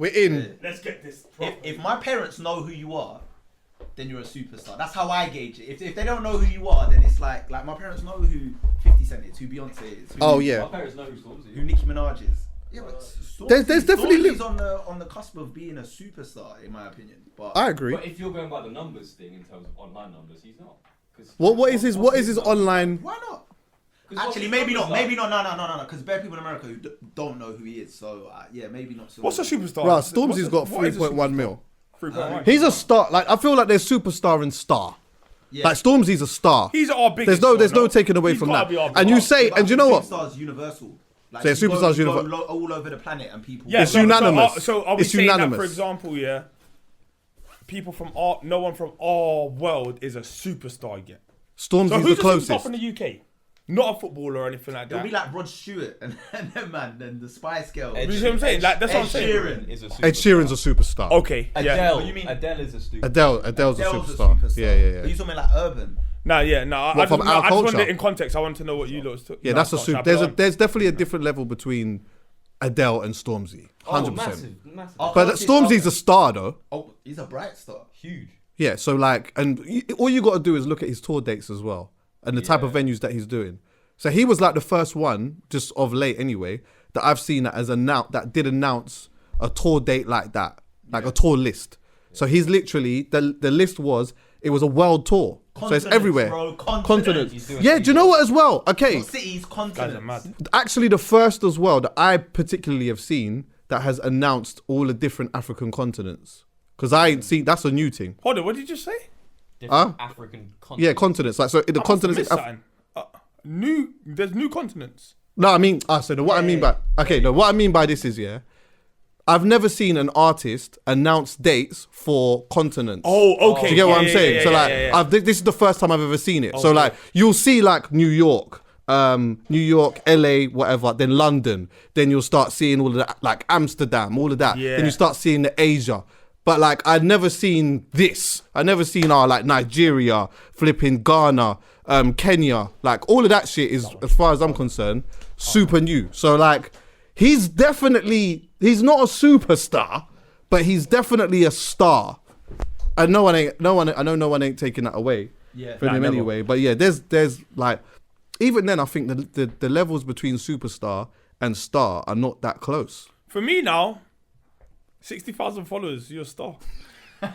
We're in. Let's get this. If my parents know who you are, then you're a superstar. That's how I gauge it. If they don't know who you are, then it's like my parents know who 50 Cent is, who Beyonce is. Oh yeah. My parents know who Stormzy is. Who Nicki Minaj is. Yeah, but There's definitely Stormzy's on the cusp of being a superstar, in my opinion. But I agree. But if you're going by the numbers thing in terms of online numbers, he's not. What is his online? why not? Actually, maybe not. Maybe not. No. Because there are people in America who don't know who he is. So yeah, maybe not. So What's a superstar? Right, Stormzy's got 3.1 mil. 3.1. He's a star. Like I feel like there's superstar and star. Yeah. Like Stormzy's a star. He's our biggest. There's no taking away from that. And you say, and you know what? Superstar's universal. Like, So superstar's universal. All over the planet, and people. It's unanimous. So are we It's saying unanimous. that, for example, yeah, people from no one from our world is a superstar yet. Stormzy's So the who's a superstar closest. from the UK? Not a footballer or anything like It'll that. be like Rod Stewart and them man, then the Spice Girls. You see what I'm saying? Like that's what I'm saying. Sheeran Is a superstar. Ed Sheeran's a superstar. Okay, yeah. Adele. What you mean? Adele is a stupid. Adele's a superstar. Yeah. Are you talking like urban? No, yeah, no. I What, just from our wanted culture? it in context. I want to know what you lot took. Yeah, that's a super. There's definitely a different level between Adele and Stormzy. 100%. Massive. But Stormzy's a star though. Oh, he's a bright star. Huge. Yeah, so like, and all you got to do is look at his tour dates as well, and the type of venues that he's doing. So he was like the first one, just of late anyway, that I've seen that did announce a tour date like that, like a tour list. So he's literally the list was a world tour, so it's everywhere. Bro, Continents. Yeah, do you know what as well? Okay, Not cities, continents. mad. actually the first as well that I particularly have seen that has announced all the different African continents. Because I ain't seen, that's a new thing. Hold on, what did you say? Different African continents. Yeah, continents. Like, so in the continents. There's new continents. No, I mean, what I mean by this is, yeah, I've never seen an artist announce dates for continents. Oh, okay. Do you get what I'm saying? So like, this is the first time I've ever seen it. So like, you'll see like New York, LA, whatever, then London, then you'll start seeing all of that, like Amsterdam, all of that. Yeah. Then you start seeing the Asia. But like, I'd never seen this. I never seen like Nigeria, flipping Ghana, Kenya, like all of that shit is, as far as I'm concerned, super new. So like, he's not a superstar, but he's definitely a star. And I know no one ain't taking that away from him anyway. But yeah, there's like, even then I think the levels between superstar and star are not that close. For me now, 60,000 followers, you're a star. A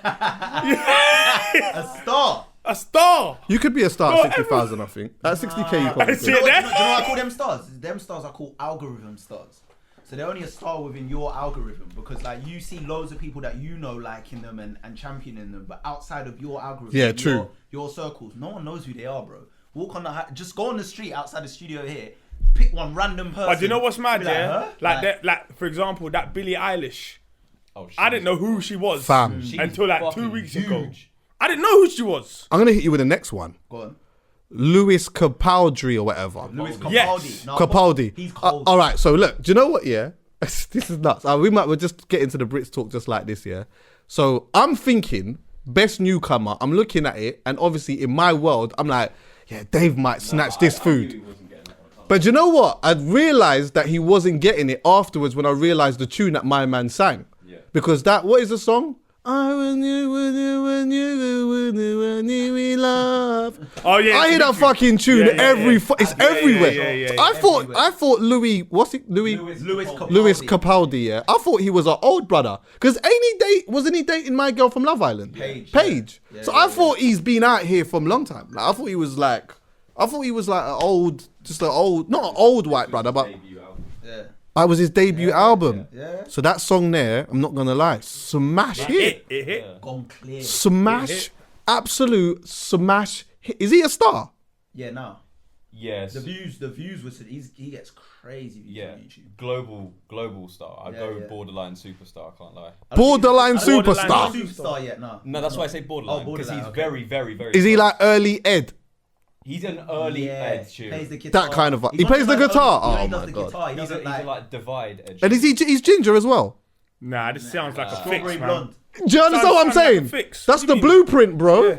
star. A star. You could be a star at 60,000, I think. At 60k, you probably See could. it there? Do you know what I call them stars? Them stars are called algorithm stars. So they're only a star within your algorithm because like you see loads of people that you know liking them and championing them, but outside of your algorithm, Yeah, true. Your circles, no one knows who they are, bro. Walk on just go on the street outside the studio here, pick one random person. But do you know what's mad, be like, yeah? huh? Like for example, that Billie Eilish. Oh, I didn't know who she was Fam. until like 2 weeks ago. huge. I didn't know who she was. I'm going to hit you with the next one. Go on. Louis Capaldi or whatever. Louis Capaldi. Yes. No, Capaldi. He's cold. All right, so look, do you know what, yeah? This is nuts. We'll just get into the Brits talk just like this, yeah? So I'm thinking, best newcomer, I'm looking at it, and obviously in my world, I'm like, yeah, Dave might snatch this food. But you know what? I realised that he wasn't getting it afterwards when I realised the tune that my man sang. Yeah. Because what is the song? When you we love. Oh yeah. I hear that fucking tune it's everywhere. yeah. So I thought Louis Capaldi, yeah. I thought he was an old brother. Because wasn't he dating my girl from Love Island? Paige. Yeah. So I thought he's been out here from a long time. Like, I thought he was like not an old white brother, but Yeah. it was his debut album. Yeah. So that song there, I'm not gonna lie, smash hit. It hit. Gone clear. Smash, absolute smash hit. Is he a star? Yeah, no. Yes. The views was he gets crazy views on YouTube. Global star. I Yeah, go yeah. borderline superstar. I can't lie. Borderline I don't think he's superstar. Superstar yet, no. No, that's why I say borderline because borderline, he's okay. very, very, very. Is he close. like early Ed? He's an early Ed Plays Sheeran. the guitar. That kind of. He's He not plays the even guitar. early, he Oh only does my the god. guitar. He He's doesn't a like like divide Ed And Sheeran. he's ginger as well. Nah, this sounds like a fix, strawberry man. blonde. Do you understand what I'm Sounds like a saying? fix. That's What the do you mean? blueprint, bro. Yeah.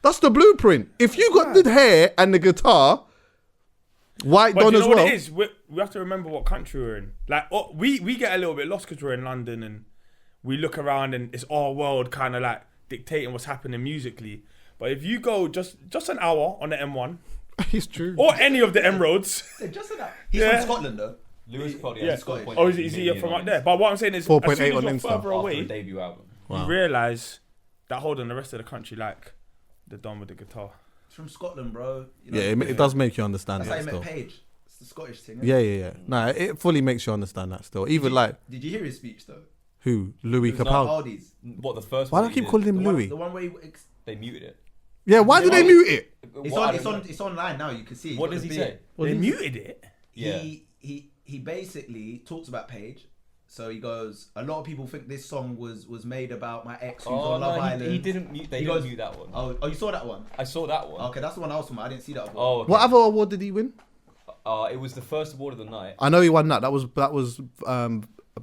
That's the blueprint. If you got the hair and the guitar, White But Don you know as what well. it is? We have to remember what country we're in. Like, we get a little bit lost because we're in London and we look around and it's our world kind of like dictating what's happening musically. But if you go just an hour on the M1 It's true. or any of the M roads, Just that. He's Yeah. from Scotland though. Lewis Capaldi yeah. has 4.8 Or is he million from up on there? Insta But what I'm saying is, 4.8 as soon as on you're Insta. further after the away, debut album. you realise that hold on, the rest of the country like the Don with the guitar. He's from Scotland, bro. You know, Yeah, it does make you understand That's how that you met still. Paige. It's the Scottish thing. Isn't Yeah, it? yeah. Nah, it fully makes you understand that still. Even like Did you hear his speech though? who? Louis It was Capaldi. Capaldi's. What, the first Why one? do I keep he calling did? him The Louis? one where They muted it. Yeah, why did they mute it? it's online now. You can see. What does he say? They muted it. Yeah. He basically talks about Paige. So he goes, a lot of people think this song was made about my ex who's on Love Island. He didn't mute. They didn't mute that one. Oh, you saw that one? I saw that one. Okay, that's the one I was talking about. I didn't see that one. Oh, okay. What other award did he win? It was the first award of the night. I know he won that. That was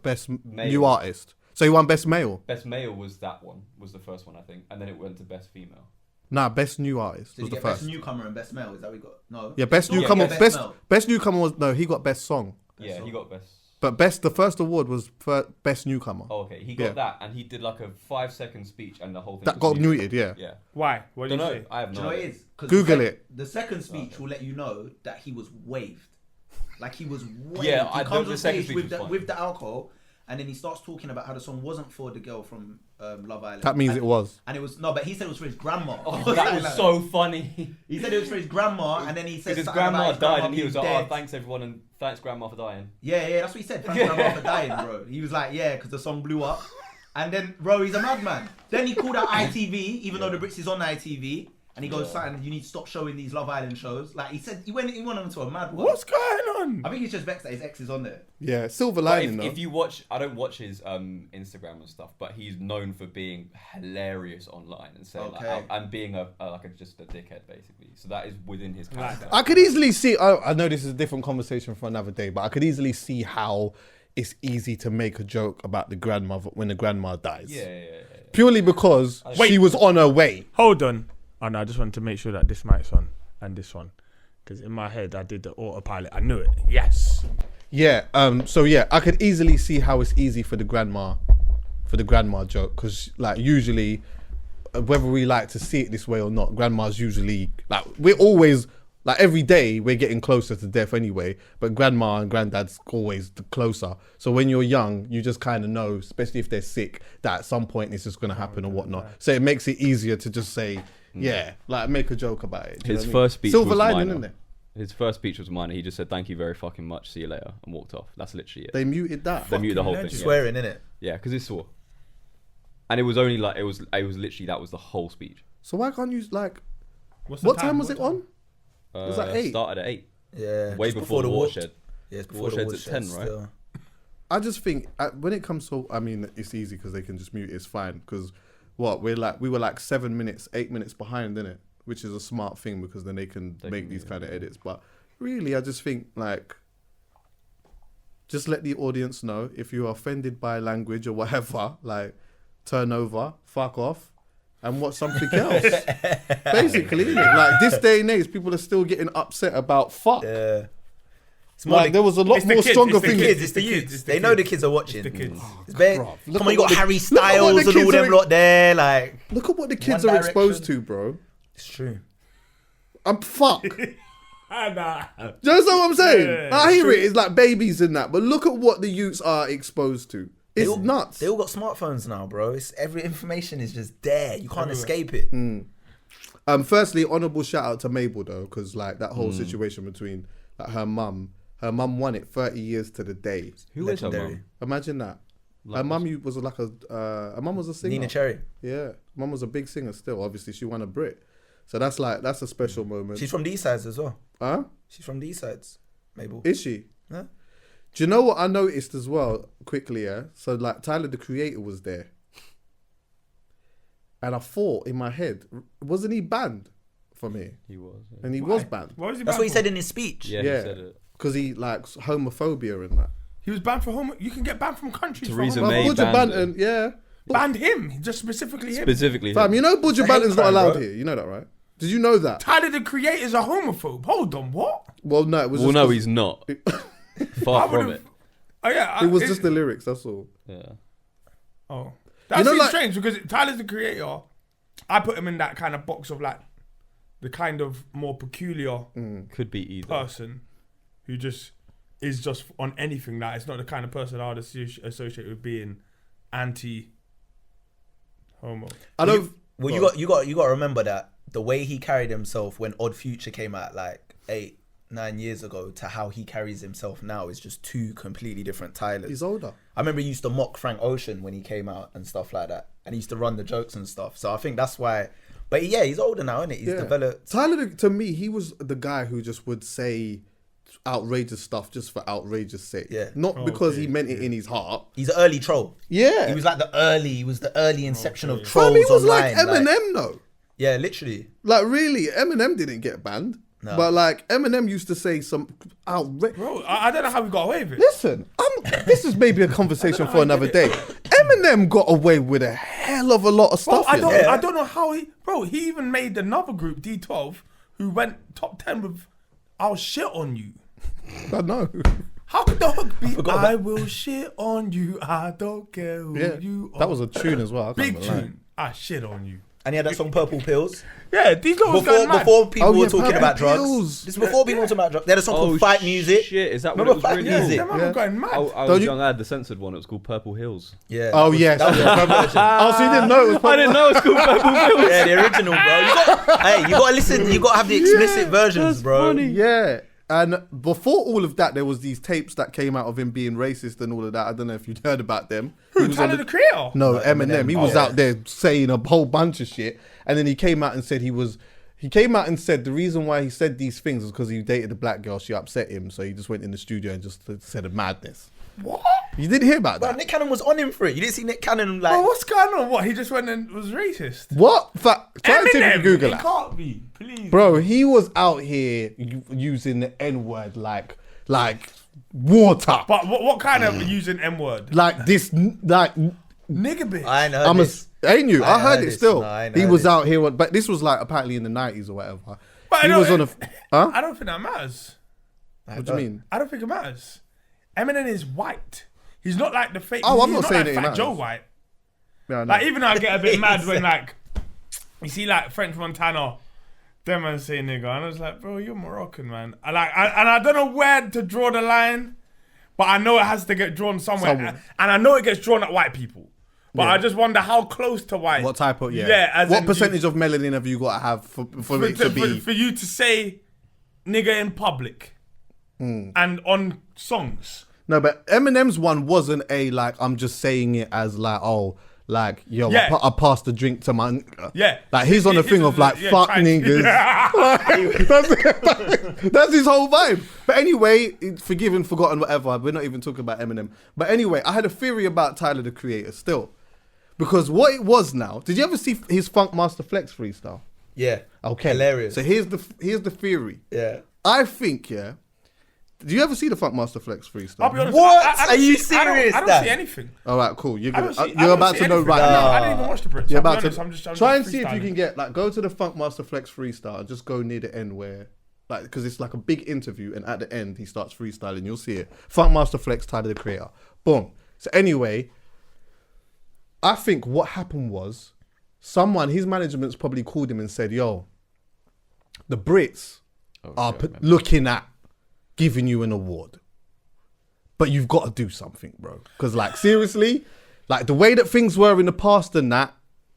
best Male. new artist. So he won best male. Best male was that one. Was the first one, I think, and then it went to best female. Nah, best new artist Did was he the get first. best newcomer and best male? Is that what we got? No. Yeah, best Yeah, newcomer. yeah, best male. best newcomer was no. He got best song. Yeah, song. he got best. But the first award was for best newcomer. Oh, okay. He got Yeah. that, and he did like a 5-second speech, and the whole thing. That was got muted. Yeah. Yeah. Why? What did Don't you know. say? I have Do no you know what idea. it is? 'Cause Google it. The second speech will let you know that he was waved. Like he was waved. Yeah, he comes the on second stage speech with was the, fine. with the alcohol, and then he starts talking about how the song wasn't for the girl from Love Island. That means and, it was. And it was no, but he said it was for his grandma. Oh, that was so funny. He said it was for his grandma, and then he said Because his something grandma about his died, grandma and he was being like, "Oh, dead. thanks everyone, and thanks grandma for dying." Yeah, that's what he said. Thanks grandma for dying, bro. He was like, yeah, because the song blew up. And then, bro, he's a madman. Then he called out ITV, even though the Brits is on ITV. And he goes, son, you need to stop showing these Love Island shows. Like, he said, he went on to a mad one. What's going on? I think he's just vexed that his ex is on there. Yeah, silver But lining though. if you watch, I don't watch his Instagram and stuff, but he's known for being hilarious online and saying Okay. like, and being just a dickhead basically. So that is within his character. I could easily see. I know this is a different conversation for another day, but I could easily see how it's easy to make a joke about the grandmother when the grandma dies. Yeah. Purely because Wait. she was on her way. Hold on. Oh no, I just wanted to make sure that this mic's on and this one. Because in my head, I did the autopilot. I knew it. Yes. Yeah. So yeah, I could easily see how it's easy for the grandma joke, because like usually, whether we like to see it this way or not, grandma's usually like we're always like every day we're getting closer to death anyway. But grandma and granddad's always the closer. So when you're young, you just kind of know, especially if they're sick, that at some point it's just gonna happen or whatnot. So it makes it easier to just say, yeah, like make a joke about it. Do you know His what I mean? first speech silver was lining, minor. isn't it? His first speech was minor. He just said, "Thank you very fucking much. See you later," and walked off. That's literally it. They muted that. They muted the whole thing. legend. Yeah, Swearing, innit? yeah, because it's sore. And it was only like it was literally that was the whole speech. So why can't you like? What's the What time was it on? It was like 8? Started at 8. Yeah. Way just before the watershed. Yeah, it's before the Watershed's at watershed 10, right? still. I just think when it comes to, I mean, it's easy because they can just mute it. It's fine because we were like 8 minutes behind, innit? Which is a smart thing because then they can make these kind of edits. But really, I just think like, just let the audience know if you're offended by language or whatever, like turn over, fuck off, and watch something else. Basically, innit? Like this day and age, people are still getting upset about fuck. Yeah. It's more Like there was a lot it's the more kids, stronger it's the things. kids, It's the kids, youths. it's the They know kids. the kids are watching. The kids. It's bare- Bruv, look Come on, at you got what the- Harry look at what Styles the and all kids them are- lot there. Like, Look at what the kids One are exposed Direction. to, bro. it's true. I'm fuck. Do Nah. you understand what I'm saying? Yeah, I hear it. It's like babies and that, but look at what the youths are exposed to. It's nuts. They all got smartphones now, bro. It's every information is just there. You can't escape it. Firstly, honourable shout out to Mabel though, because like that whole situation between like her mum won it 30 years to the day. Who is her Legendary. mum? Imagine that. Her mum was like her mum was a singer. Nina Cherry. Yeah, mum was a big singer still. Obviously, she won a Brit, so that's a special moment. She's from these sides as well. Huh? She's from these sides, Mabel. Is she? Yeah. Do you know what I noticed as well, quickly, yeah? So, like, Tyler, the Creator, was there. And I thought in my head, wasn't he banned for me? He was. Yeah. And he was banned. Why was he That's banned what he for? said in his speech. Yeah, Yeah. he said it. Because he likes homophobia and that. He was banned for homo. You can get banned from countries Theresa for May homo. Budja banned Banton, yeah. Banned him. Just specifically him. Specifically Fam, him. you know Budja It's a hate Banton's not crime, allowed bro. here. You know that, right? Did you know that? Tyler the Creator's a homophobe. Hold on, what? Well, no, it was. Well, just no, 'cause he's not. I Far from would've- it. Oh yeah, It was just the lyrics. That's all. Yeah. Oh, that know, seems like- strange because Tyler's the Creator. I put him in that kind of box of like the kind of more peculiar Could be either. person who just is just on anything. Like it's not the kind of person I would associate with being anti-homo. I don't. Well, you got to remember that the way he carried himself when Odd Future came out like 8-9 years ago to how he carries himself now is just two completely different Tylers. He's older. I remember he used to mock Frank Ocean when he came out and stuff like that, and he used to run the jokes and stuff. So I think that's why. But yeah, he's older now, isn't it? He's developed. Tyler, to me, he was the guy who just would say outrageous stuff just for outrageous sake. Yeah. Not because he meant it in his heart. He's an early troll. Yeah. He was like the early inception of Fam, trolls he was online. like Eminem, though. Yeah, literally. Like, really, Eminem didn't get banned. No. But, like, Eminem used to say some outrageous... Bro, I don't know how we got away with it. Listen, this is maybe a conversation for another day. Eminem got away with a hell of a lot of Bro, stuff. I you know? don't know how he. Bro, he even made another group D12 who went top 10 with "I'll shit on you." I know. How could the hook be? I will shit on you. I don't care who Yeah, you are. that was a tune as well. I can't big even lie. tune. I shit on you. And he had that song Purple Pills. Yeah, these guys was going mad. Before people Oh, were yeah, talking Purple about drugs. Pills. This is before people were talking about drugs. They had a song called Fight Music. Shit, is that Remember what it was Fight really Music? Them man Yeah. were going mad. I Don't was you- young. I had the censored one. It was called Purple Hills. Yeah. Oh, yes. That was the version. Oh, so you didn't know it was I didn't know it was called Purple Hills. Yeah, the original, bro. Hey, you gotta listen. You gotta have the explicit versions, bro. Yeah. And before all of that, there was these tapes that came out of him being racist and all of that. I don't know if you'd heard about them. He Who, was Tyler on the Creator? No, No, Eminem. He was yeah. out there saying a whole bunch of shit. And then he came out and said he came out and said the reason why he said these things was because he dated a black girl. She upset him. So he just went in the studio and just said a madness. What? You didn't hear about Bro, that? Nick Cannon was on him for it. You didn't see Nick Cannon like. Bro, what's going on? What? He just went and was racist? What? Try and see if you can Google He that. can't be. Please. Bro, he was out here using the N-word like water. But what kind of using M-word? Like this, like... Nigga bitch. I ain't heard this. Ain't you? I heard it this. still. No, I ain't He heard was this. out here, but this was like apparently in the 90s or whatever. But He I was don't- on a... Huh? I don't think that matters. What do you mean? I don't think it matters. Eminem is white. He's not like the fake. Oh, I'm he's not saying like it Fat Joe matters. White. Yeah, I know. Like even though I get a bit mad when like you see like French Montana, them man say nigga, and I was like, bro, you're Moroccan, man. And I don't know where to draw the line, but I know it has to get drawn somewhere, and I know it gets drawn at white people. But Yeah. I just wonder how close to white. What type of... Yeah. Yeah. As what in percentage of melanin have you got to have for it to be... for you to say nigga in public Hmm. and on songs. No, but Eminem's one wasn't a like, I'm just saying it as like, oh, like, yo, Yeah. I passed the drink to my nigga. Yeah. Like, he's on the thing of like, Yeah, fuck trying- niggas. That's his whole vibe. But anyway, forgiven, forgotten, whatever. We're not even talking about Eminem. But anyway, I had a theory about Tyler, the Creator, still. Because what it was now, did you ever see his Funk Master Flex freestyle? Yeah. Okay. Hilarious. So here's the theory. Yeah. I think, yeah. Do you ever see the Funk Master Flex freestyle? I'll be honest. What? I don't Are you see- I don't- serious, I don't Dan? see anything. All right, cool. You're I gonna, don't see- I you're don't about see to know anything. right No, now. I didn't even watch the Brits. You're I'll be about honest, to I'm just try and see if you freestyling. can get like go to the Funk Master Flex freestyle and just go near the end where like because it's like a big interview and at the end he starts freestyling. You'll see it. Funk Master Flex, Tyler the Creator. Boom. So anyway, I think what happened was his management's probably called him and said, "Yo, the Brits are looking at giving you an award, but you've got to do something, bro. Because like seriously, like the way that things were in the past and that,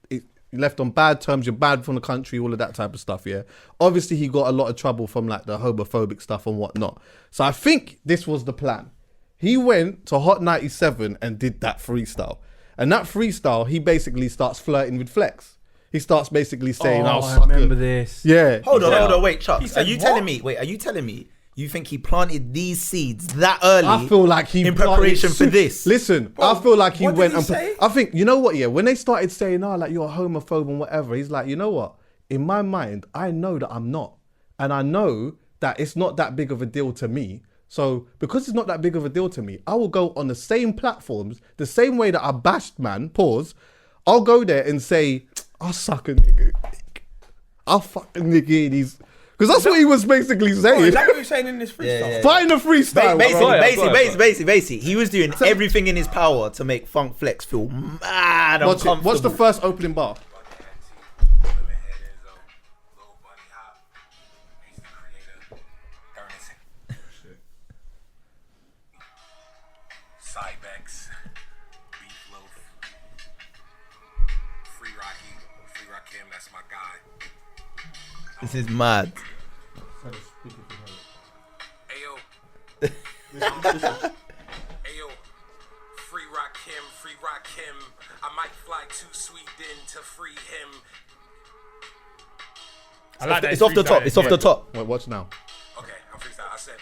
it you left on bad terms. You're bad from the country, all of that type of stuff. Yeah. Obviously, he got a lot of trouble from like the homophobic stuff and whatnot. So I think this was the plan. He went to Hot 97 and did that freestyle. And that freestyle, he basically starts flirting with Flex. He starts basically saying, "Oh, I sucker." remember this. Yeah. Hold on, wait, Chuck. He Are said you what? telling me? Wait, are you telling me you think he planted these seeds that early? I feel like he in preparation for planted- this. Listen, I feel like he what did went he and say? I think you know what? Yeah, when they started saying, "Oh, like you're a homophobe and whatever," he's like, you know what? In my mind, I know that I'm not, and I know that it's not that big of a deal to me. So because it's not that big of a deal to me, I will go on the same platforms, the same way that I bashed man. Pause. I'll go there and say, "I suck a nigga." I'll fucking nigga in his. Because that's what he was basically Oh, saying. is that what you're saying in this freestyle? Yeah. Find a freestyle. Basically, he was doing everything in his power to make Funk Flex feel mad uncomfortable. What's the first opening bar? This is mad. Ayo, free rock him. I might fly to Sweden to free him. I like that It's off the top. It's off the top. Wait, watch now. Okay, I'm freestyle. I said,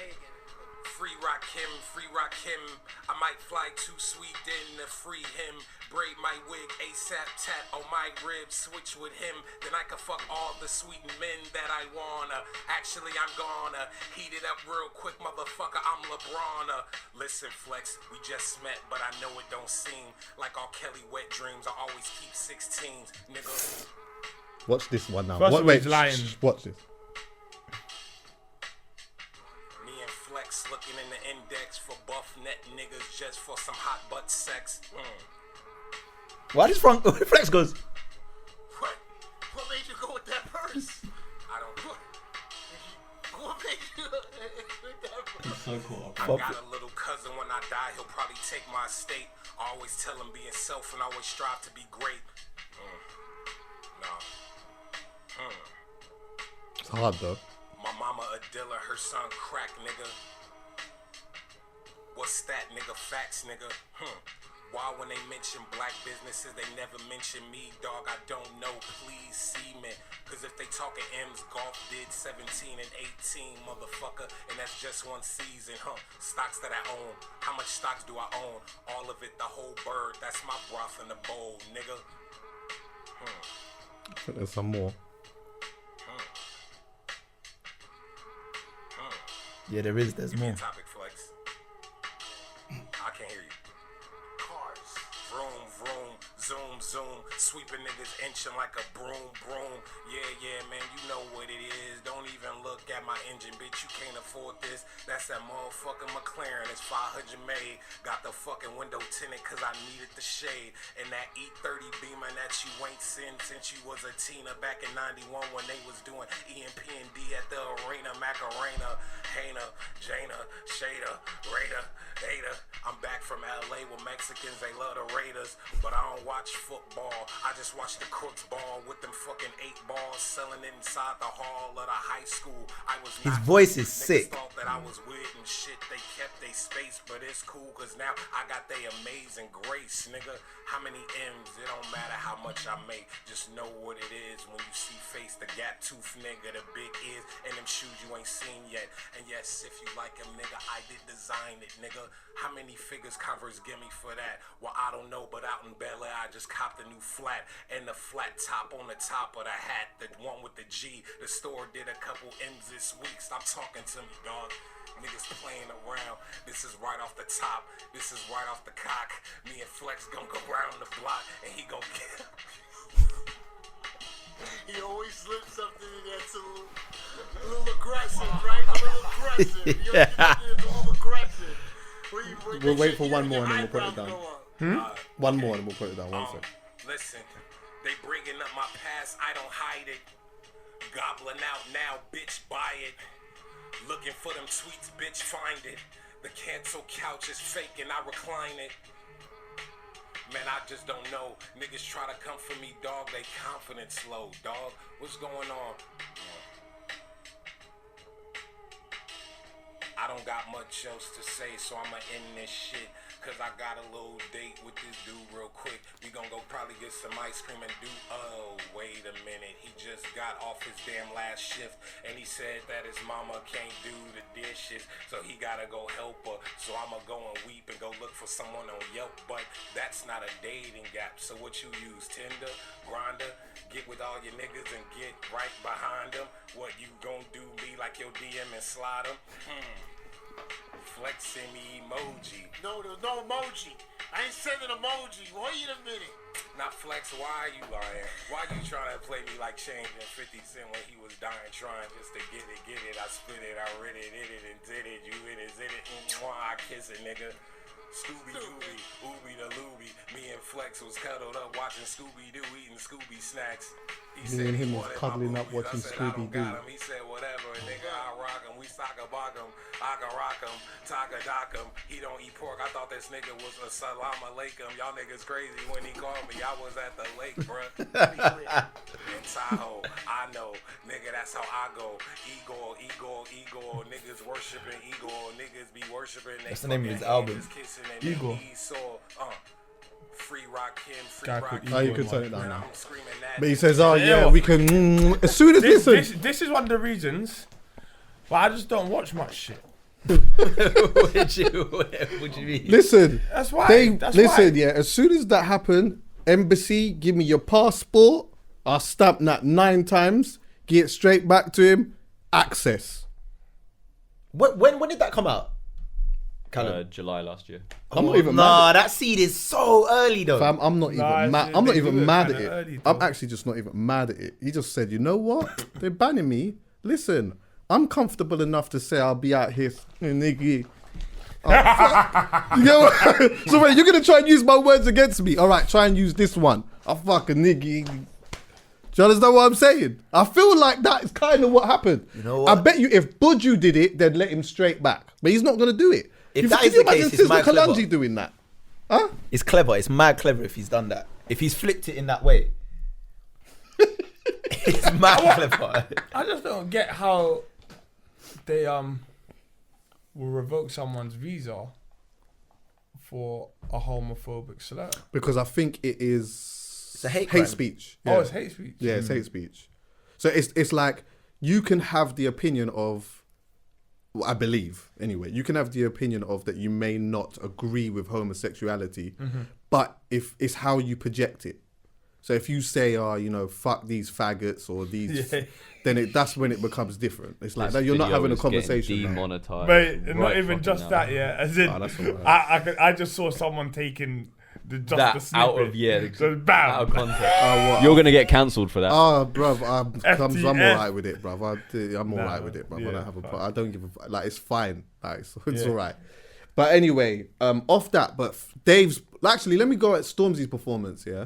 free rock him. I might fly to Sweden to free him. Braid my wig, ASAP tat on my ribs, switch with him, then I can fuck all the sweet men that I wanna. Actually, I'm gonna heat it up real quick, motherfucker, I'm LeBron. Listen, Flex, we just met, but I know it don't seem like all Kelly wet dreams. I always keep 16s, nigga. Watch this one now. First What, one wait, is lying. watch this. Me and Flex looking in the index for buff net niggas just for some hot butt sex. Why does Flex goes? What made you go with that purse? I don't know. What made you with that purse? So cool. I got a little cousin. When I die, he'll probably take my estate. I always tell him be himself and always strive to be great. No. It's hard though. My mama a dealer, her son crack, nigga. What's that, nigga? Facts, nigga. Why when they mention black businesses, they never mention me, dog? I don't know, please see me. Cause if they talking M's, golf did 17 and 18, motherfucker. And that's just one season, Stocks that I own. How much stocks do I own? All of it, the whole bird. That's my broth in the bowl, nigga. I think there's some more. Yeah, there's more. Topic Flex. I can't hear you. Cars. Vroom, vroom, zoom, zoom. Sweeping niggas inching like a broom, broom. Yeah, man, you know what it is. Don't even look at my engine, bitch. You can't afford this. That's that motherfucking McLaren. It's 500 made. Got the fucking window tinted cause I needed the shade. And that E30 Beamer that you ain't seen since you was a teener back in 91 when they was doing EMP&D at the arena. Macarena, Hana, Jana, Shada, Raider, Ada. I'm back from LA with Mexicans. They love the Raiders. But I don't watch football. I just watch the crooks ball with them fucking 8 balls selling inside the hall of the high school. His voice is sick. Thought that I was weird and shit. They kept their space, but it's cool cause now I got they amazing grace, nigga. How many M's? It don't matter how much I make. Just know what it is when you see face. The gap tooth nigga, the big ears, and them shoes you ain't seen yet. And yes, if you like them, nigga, I did design it, nigga. How many figures Converse give me for that? Well, I don't know, but out in Bel Air, I just copped a new flat and the flat top on the top of the hat, the one with the G. The store did a couple M's this week. Stop talking to me, dog. Niggas playing around. This is right off the top. This is right off the cock. Me and Flex gonna go round the block and he gonna get. He always slips something in there too. A little aggressive, right? A little aggressive. You know, it's a little aggressive. We'll wait for one more and then we'll put it down. One more and we'll put it down. One sec. Listen, they bringing up my past. I don't hide it. Gobbling out now, bitch, buy it. Looking for them tweets, bitch, find it. The cancel couch is fake and I recline it. Man, I just don't know. Niggas try to come for me, dog. They confidence low, dog. What's going on? I don't got much else to say, so I'ma end this shit. Cause I got a little date with this dude real quick. We gon' go probably get some ice cream and do. Oh, wait a minute. He just got off his damn last shift. And he said that his mama can't do the dishes. So he gotta go help her. So I'ma go and weep and go look for someone on Yelp. But that's not a dating gap. So what you use? Tinder? Grindr? Get with all your niggas and get right behind them. What you gon' do me like your DM and slide them? Flexing me emoji. No, there's no emoji. I ain't sending emoji. Wait a minute. Now Flex, why are you lying? Why you trying to play me like Change and 50 Cent when he was dying trying just to get it? I spit it, I read it, and did it. You it, I kiss it, nigga. Scooby Dooby, Ooby the Looby. Me and Flex was cuddled up watching Scooby Doo, eating Scooby snacks. He Me and him he was wanted cuddling my up boobies. watching I said, I don't Scooby got Doo. 'em. He said whatever, nigga, I rock him. We sock a bock him, I can rock him, taka dock him. He don't eat pork. I thought this nigga was a salam alaikum. Y'all niggas crazy when he called me. I was at the lake, bruh. In Tahoe, I know, nigga, that's how I go. Igor, niggas worshiping Igor, niggas be worshiping. That's the name of his album. Igor. Free rock him, free Guy rock called him. Oh, you can turn it down now. I'm screaming that. But he says, oh yeah, Yeah. we can. As soon as listen, This is one of the reasons why I just don't watch much shit. What do you mean? listen. That's why. Listen, why. yeah. As soon as that happened, embassy, give me your passport. I'll stamp that 9 times. Get it straight back to him. Access. When did that come out? Callum? July last year. I'm not even mad. Nah, that seed is so early though. Fam, I'm not even Nah, mad. it's- I'm not they even do it mad at kinda it. early, I'm though. actually just not even mad at it. He just said, you know what? They're banning me. Listen, I'm comfortable enough to say I'll be out here, nigga. You know what? So wait, you're gonna try and use my words against me? All right, try and use this one. I fucking nigga. Do you understand what I'm saying? I feel like that is kind of what happened. You know what? I bet you if Buju did it, they'd let him straight back. But he's not gonna do it. If that can is you the case, imagine it's Sizzla mad clever. Kalonji doing that? Huh? It's clever. It's mad clever if he's done that. If he's flipped it in that way. It's mad clever. I just don't get how they will revoke someone's visa for a homophobic slur. Because I think it is It's a hate crime. speech. Oh, it's hate speech. Yeah, it's hate speech. So it's like you can have the opinion of, well, I believe anyway, you can have the opinion of that you may not agree with homosexuality, but if it's how you project it. So if you say, oh, you know, fuck these faggots or these, Yeah. then that's when it becomes different. It's like This no, you're not video having a is getting conversation. now. Demonetized. But right not even fucking just now. that, yeah. As in, Oh, that's all right. I just saw someone taking the That the snippet. out of So bam. out of context. What? You're gonna get cancelled for that. Oh, bruv, I'm FTF. alright with it, bruv. I'm Nah, alright with it, bruv. I yeah, don't have a fuck. I don't give a like. It's fine. Like it's Yeah. alright. But anyway, off that. But Dave's actually. Let me go at Stormzy's performance. Yeah.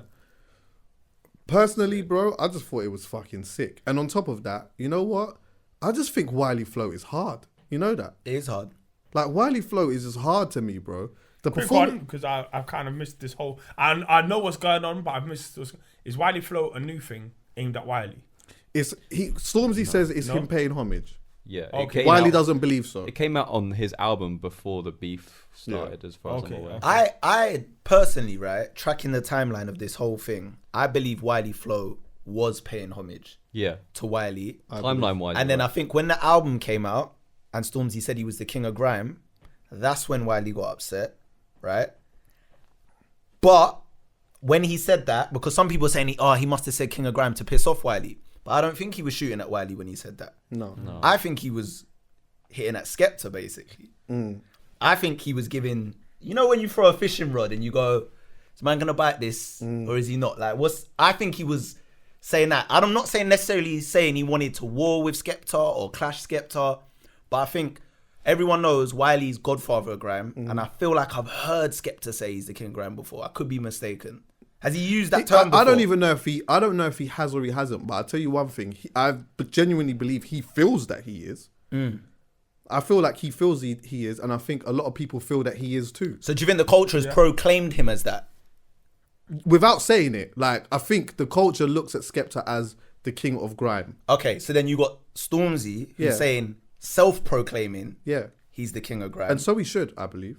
Personally, bro, I just thought it was fucking sick. And on top of that, you know what? I just think Wiley Flow is hard. You know that? It is hard. Like Wiley Flow is just hard to me, bro. The Quick performance. one, because I've kind of missed this whole. I know what's going on, but I've missed. Is Wiley Flow a new thing aimed at Wiley? Stormzy says it's No? him paying homage. Yeah. It Okay. came Wiley out- doesn't believe so. It came out on his album before the beef started, as far as Okay, I'm aware. okay. I personally, right, tracking the timeline of this whole thing, I believe Wiley Flow was paying homage Yeah. to Wiley. Timeline wise. And then I think when the album came out and Stormzy said he was the king of grime, that's when Wiley got upset, right? But when he said that, because some people are saying he must have said king of grime to piss off Wiley. But I don't think he was shooting at Wiley when he said that. No. I think he was hitting at Skepta, basically. I think he was giving, you know when you throw a fishing rod and you go, is man gonna bite this or is he not? Like, I think he was saying that. I'm not saying necessarily saying he wanted to war with Skepta or clash Skepta, but I think everyone knows Wiley's godfather of grime, and I feel like I've heard Skepta say he's the king of grime before. I could be mistaken. Has he used that term before? I don't even know if he. I don't know if he has or he hasn't. But I'll tell you one thing. I genuinely believe he feels that he is. I feel like he feels he is, and I think a lot of people feel that he is too. So do you think the culture has proclaimed him as that? Without saying it, like I think the culture looks at Skepta as the king of grime. Okay, so then you got Stormzy who's Yeah. saying, self-proclaiming, Yeah, he's the king of grime. and so he should, I believe.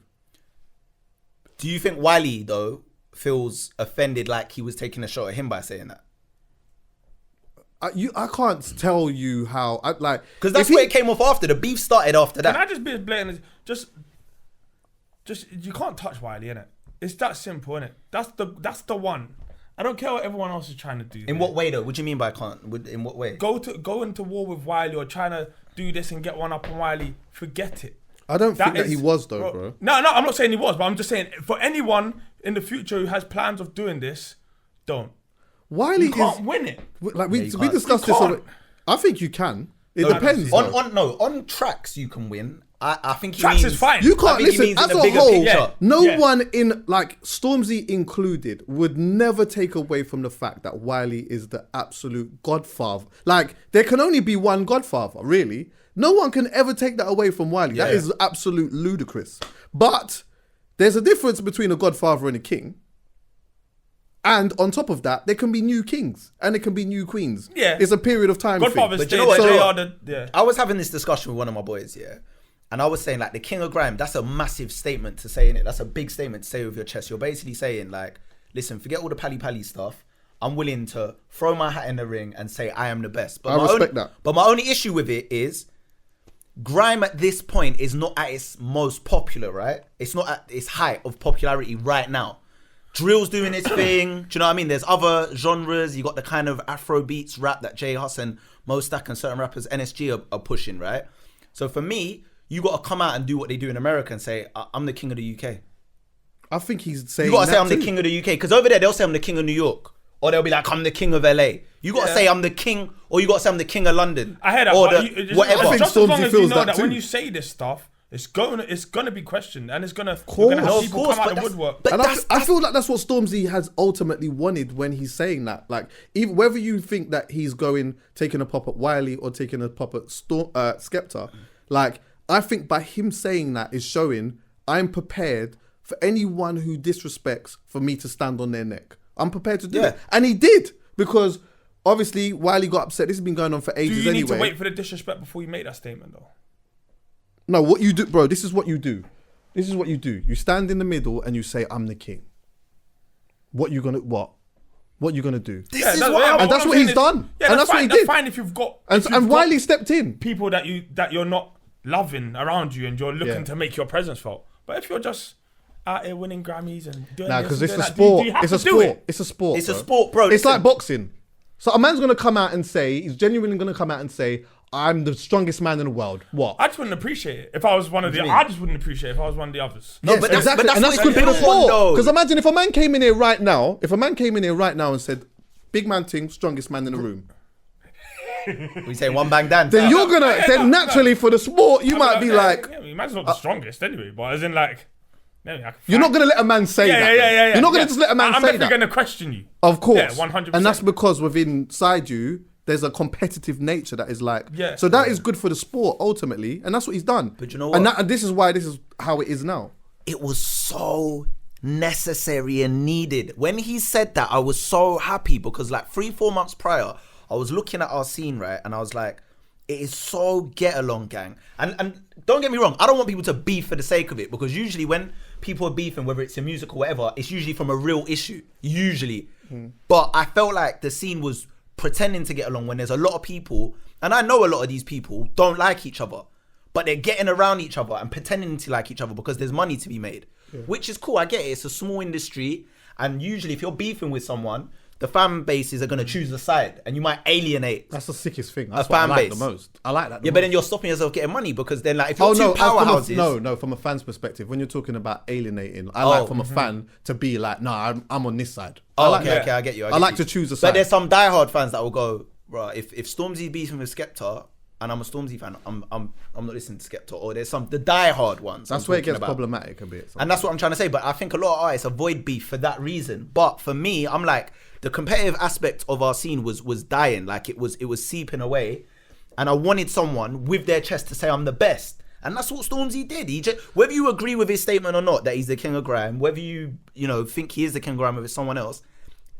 Do you think Wiley, though, feels offended like he was taking a shot at him by saying that? I can't tell you how. Because that's where it came off after. The beef started after Can I that. just be as blatant as just you can't touch Wiley, innit? It's that simple, innit? That's the one. I don't care what everyone else is trying to do. In what way, though? What do you mean by can't? In what way? Go into war with Wiley or trying to do this and get one up on Wiley. Forget it. I don't think that is- he was though, bro. No, I'm not saying he was, but I'm just saying for anyone in the future who has plans of doing this, Don't. Wiley You can't is win it. like we you we can't. discussed You this can't. already. I think you can. It No, depends. though. On tracks you can win. I think he Tracks means, is fine. You I can't think he listen means in as the a bigger whole. picture. No Yeah. one in like Stormzy included would never take away from the fact that Wiley is the absolute godfather. Like there can only be one godfather, really. No one can ever take that away from Wiley. That Yeah. is absolute ludicrous. But there's a difference between a godfather and a king. And on top of that, there can be new kings and there can be new queens. Yeah. It's a period of time. Godfather's thing. But you stayed. know what, They Joe? are the yeah. I was having this discussion with one of my boys, yeah, and I was saying like the King of Grime. That's a massive statement to say in it. That's a big statement to say with your chest. You're basically saying like, listen, forget all the pally stuff. I'm willing to throw my hat in the ring and say I am the best. But I respect that. But my only issue with it is Grime at this point is not at its most popular, right? It's not at its height of popularity right now. Drill's doing its thing. Do you know what I mean? There's other genres. You got the kind of Afro beats rap that J Hus and Mo Stack and certain rappers, NSG, are pushing, right? So for me, you got to come out and do what they do in America and say, I'm the king of the UK. I think he's saying You got to say that I'm the too. king of the UK. Because over there, they'll say I'm the king of New York. Or they'll be like, I'm the king of LA. You got to Yeah. say I'm the king, or you got to say I'm the king of London. I heard that. Or But the, just, whatever. I think just as long Stormzy as you feels know that that when too. you say this stuff, it's gonna be questioned and it's gonna course. you're gonna have Of people course, come out but the that's- woodwork. but And that's- I feel like that's what Stormzy has ultimately wanted when he's saying that. Like, even whether you think that he's taking a pop at Wiley or taking a pop at Skepta, like, I think by him saying that is showing I'm prepared for anyone who disrespects for me to stand on their neck. I'm prepared to do Yeah. it. And he did, because obviously Wiley got upset. This has been going on for Do ages you need anyway. to wait for the disrespect before you make that statement though? No, what you do, bro, this is what you do. This is what you do. You stand in the middle and you say, I'm the king. What you gonna do? This is what I'm- And that's I'm what saying he's is- done. Yeah, And that's that's what fine. he That's did. fine if you've got And, if you've and got Wiley stepped in. people that you're not loving around you and you're looking Yeah. to make your presence felt. But if you're just out here winning Grammys and doing Nah, this because and it's doing a that, do you sport. have It's a to do sport. it? It's a sport. It's a sport, bro. It's Listen. like boxing. So a man's gonna come out and say, he's genuinely gonna come out and say, I'm the strongest man in the world. What? I just wouldn't appreciate it if I was one of the. do you I just wouldn't appreciate it if I was one of the others. No, but that's- but that's and what that's good it's for the built on, sport. though. Because imagine if a man came in here right now, and said, big man ting, strongest man in the room. We say one bang Dan. Then you're gonna, then naturally for the sport, you might be Yeah, like, yeah, man's not the strongest anyway, but as in like, maybe I can you're fight. not gonna let a man say that. Yeah. You're not gonna yeah. just let a man I'm say definitely that. gonna question you. Of course. Yeah, 100%. And that's because within inside you, there's a competitive nature that is like, Yeah. so that is good for the sport ultimately, and that's what he's done. But you know And, what? and this is why this is how it is now. It was so necessary and needed. When he said that, I was so happy because like 3-4 months prior, I was looking at our scene, right? And I was like, it is so get along, gang. And don't get me wrong, I don't want people to beef for the sake of it, because usually when people are beefing, whether it's a music or whatever, it's usually from a real issue, usually. But I felt like the scene was pretending to get along when there's a lot of people, and I know a lot of these people don't like each other, but they're getting around each other and pretending to like each other because there's money to be made, which is cool. I get it. It's a small industry, and usually if you're beefing with someone, the fan bases are going to choose a side, and you might alienate. That's the sickest thing. That's A what I fan like base. the most. I like that. Yeah, but then you're stopping yourself getting money, because then like if you're Oh two no, powerhouses, from a fan's perspective, when you're talking about alienating, I like from a fan to be like, no, I'm on this side. I Oh, like okay, that. okay, I get you. I like you. to choose a But side. there's some diehard fans that will go, right, if Stormzy beefing with Skepta and I'm a Stormzy fan, I'm not listening to Skepta. Or there's the diehard ones. That's I'm where it talking gets about. problematic a bit. And that's what I'm trying to say. But I think a lot of artists avoid beef for that reason. But for me, I'm like, the competitive aspect of our scene was dying. Like it was seeping away. And I wanted someone with their chest to say I'm the best. And that's what Stormzy did. He just, whether you agree with his statement or not that he's the king of grime, whether you think he is the king of grime if it's someone else,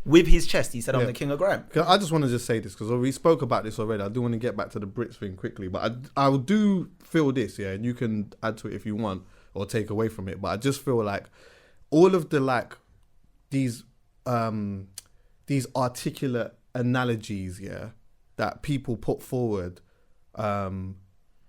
with his chest he said I'm the king of grime. I just want to just say this because we spoke about this already. I do want to get back to the Brits thing quickly, but I do feel this, yeah, and you can add to it if you want or take away from it. But I just feel like all of the these articulate analogies, yeah, that people put forward on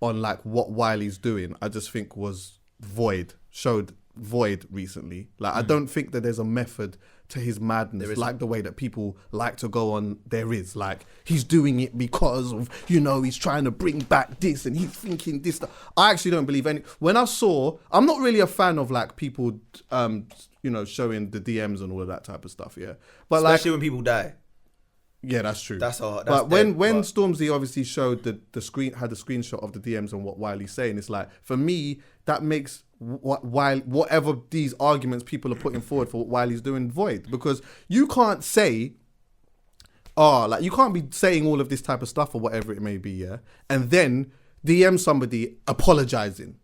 like what Wiley's doing, I just think was void, showed Void recently. Like, I don't think that there's a method to his madness, There like the way that people like to go on. There is, like, he's doing it because of, you know, he's trying to bring back this and he's thinking this. I actually don't believe any. When I saw, I'm not really a fan of like people, you know, showing the DMs and all of that type of stuff. Yeah, but Especially like, when people die. yeah, that's true. That's all. That's But when dead, but- Stormzy obviously showed the screen, had the screenshot of the DMs and what Wiley's saying, it's like, for me, that makes whatever these arguments people are putting forward for what Wiley's doing void, because you can't say, like, you can't be saying all of this type of stuff or whatever it may be, yeah, and then DM somebody apologizing.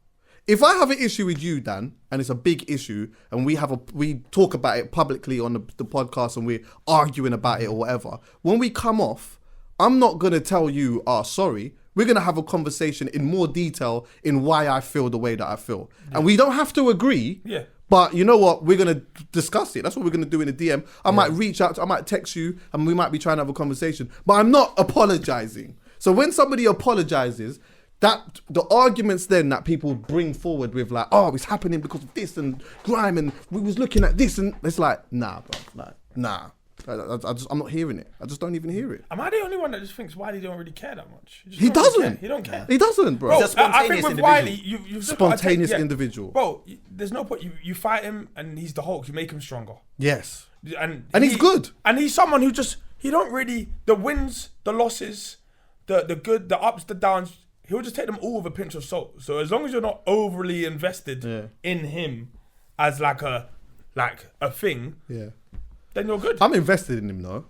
If I have an issue with you, Dan, and it's a big issue, and we talk about it publicly on the podcast and we're arguing about it or whatever, when we come off, I'm not going to tell you, sorry. We're going to have a conversation in more detail in why I feel the way that I feel. Yeah. And we don't have to agree. Yeah. But you know what? We're going to discuss it. That's what we're going to do in a DM. I might reach out, I might text you, and we might be trying to have a conversation. But I'm not apologizing. So when somebody apologizes, that the arguments then that people bring forward with like, oh, it's happening because of this and Grime and we was looking at this, and it's like, nah, bro, like, nah. I'm not hearing it. I just don't even hear it. Am I the only one that just thinks Wiley don't really care that much? He doesn't. He don't care. He doesn't, bro. Bro, He's a spontaneous I think with individual. Wiley, you've just gotta Spontaneous take- individual. Bro, there's no point. You fight him and he's the Hulk. You make him stronger. Yes. And he's good. And he's someone who just, he don't really, the wins, the losses, the good, the ups, the downs, he'll just take them all with a pinch of salt. So as long as you're not overly invested in him as like a thing, then you're good. I'm invested in him though.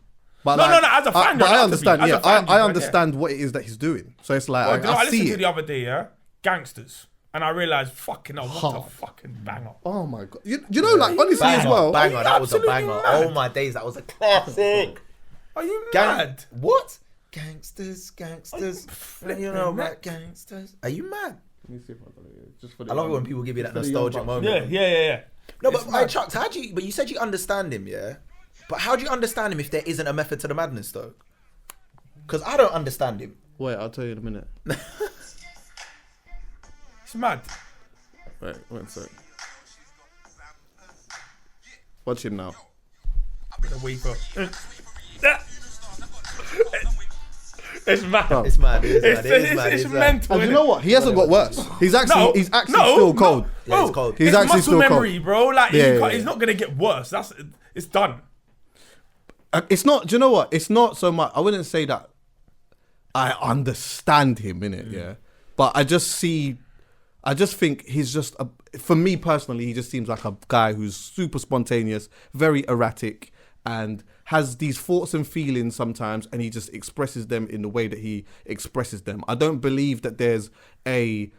But No, as a fan, but you're I allowed to understand. be. As Yeah, a fan, I you understand what it is that he's doing. So it's like, Well, you know, I I listened see to it. the other day, Gangsters. And I realised, fucking hell, what a Hard. fucking banger. Oh my god! You know, like honestly as well. Banger, that was a absolutely banger. mad? Oh my days, that was a classic. Are you mad? What? Gangsters. You know mad? about gangsters. Are you mad? Let me see if I got it. Just for I love it when people give you that for the nostalgic young moment. Yeah. No, It's but mad. Chuck, but you said you understand him, yeah? But how do you understand him if there isn't a method to the madness, though? Because I don't understand him. Wait, I'll tell you in a minute. It's mad. Wait, one sec. Watch him now. The weeper. It's mad. Bro. It's mad. It's mad. It's mental. And you innit? know what? He hasn't got worse. He's actually still cold. Yeah, he's cold. He's It's actually muscle still cold. memory, bro. Like, Yeah. he's not gonna get worse. It's done. It's not. Do you know what? It's not so much. I wouldn't say that I understand him in it. Yeah, but I just think he's just for me personally, he just seems like a guy who's super spontaneous, very erratic, and has these thoughts and feelings sometimes, and he just expresses them in the way that he expresses them. I don't believe that there's a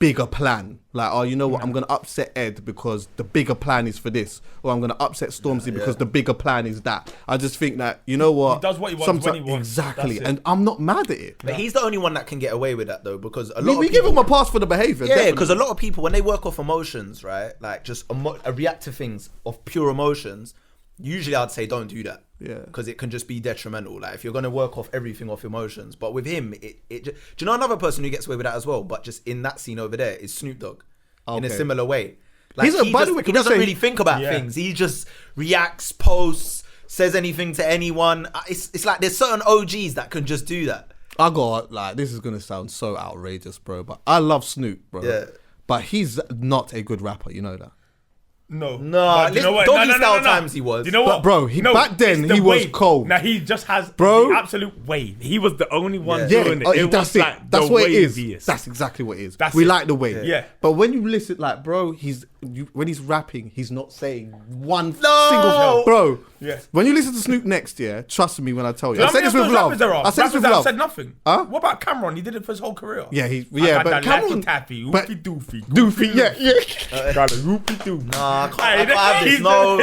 bigger plan. Like, oh, you know what? I'm going to upset Ed because the bigger plan is for this. Or I'm going to upset Stormzy because the bigger plan is that. I just think that, you know what? He does what he wants when he wants. Exactly. That's it. And I'm not mad at it. But he's the only one that can get away with that, though, because a lot of We people... give him a pass for the behaviour. Yeah, definitely. because a lot of people, when they work off emotions, right, like just react to things of pure emotions, usually I'd say don't do that. Yeah. Because it can just be detrimental. Like if you're going to work off everything off emotions. But with him, do you know another person who gets away with that as well? But just in that scene over there is Snoop Dogg. In a Okay. similar way. Like He's a- he by the way, he can I doesn't say- really think about things. He just reacts, posts, says anything to anyone. It's like there's certain OGs that can just do that. I got, like, this is going to sound so outrageous, bro, but I love Snoop, bro. Yeah. But he's not a good rapper, you know that. No. No, But you know what? Doggy style times he was. You know But, what? bro, back then, it's the he was wave. cold. Now he just has Bro. the absolute wave. He was the only one Yeah, doing it. It that's was it. like That's the what it is. waviest. That's exactly what it is. That's we it. like the wave. Yeah. But when you listen, like, bro, when he's rapping, he's not saying one No. single bro. Yeah. When you listen to Snoop next year, trust me when I tell you. Do you I know said how this many with of those love. rappers there are? I said this Rappers with that love. said nothing. Huh? What about Cameron? He did it for his whole career. Yeah, I but got that Cameron, laffy taffy, but oofy doofy, Doofy, yeah. got a roopy doo. Nah, I Hey, can't have this. he's No.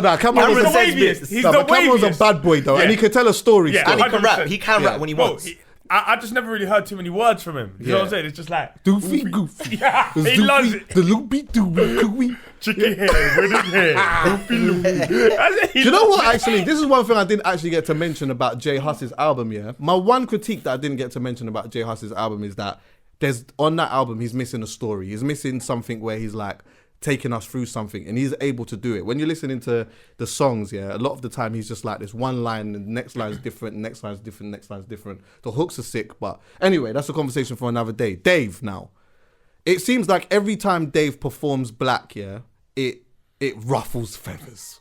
But Cameron was Cameron's a the waviest. He's No, the but Cameron's a waviest. bad boy though, and Yeah. he could tell a story. Yeah, still. And he can rap. 100%. He can rap when he Bro, wants. I just never really heard too many words from him. You know what I'm Yeah. saying? It's just like Doofy goofy. Yeah, The he loves Zoofy- it. The loopy doopy. Chicken hair with his hair. Loopy loopy. That's it. Do you know what? Actually, this is one thing I didn't actually get to mention about Jay Huss's album. Yeah, my one critique that I didn't get to mention about Jay Huss's album is that on that album he's missing a story. He's missing something where he's like taking us through something, and he's able to do it. When you're listening to the songs, yeah, a lot of the time he's just like this one line, and the next line is different, next line is different, next line is different. The hooks are sick, but anyway, that's a conversation for another day. Dave, now, it seems like every time Dave performs Black, yeah, it ruffles feathers.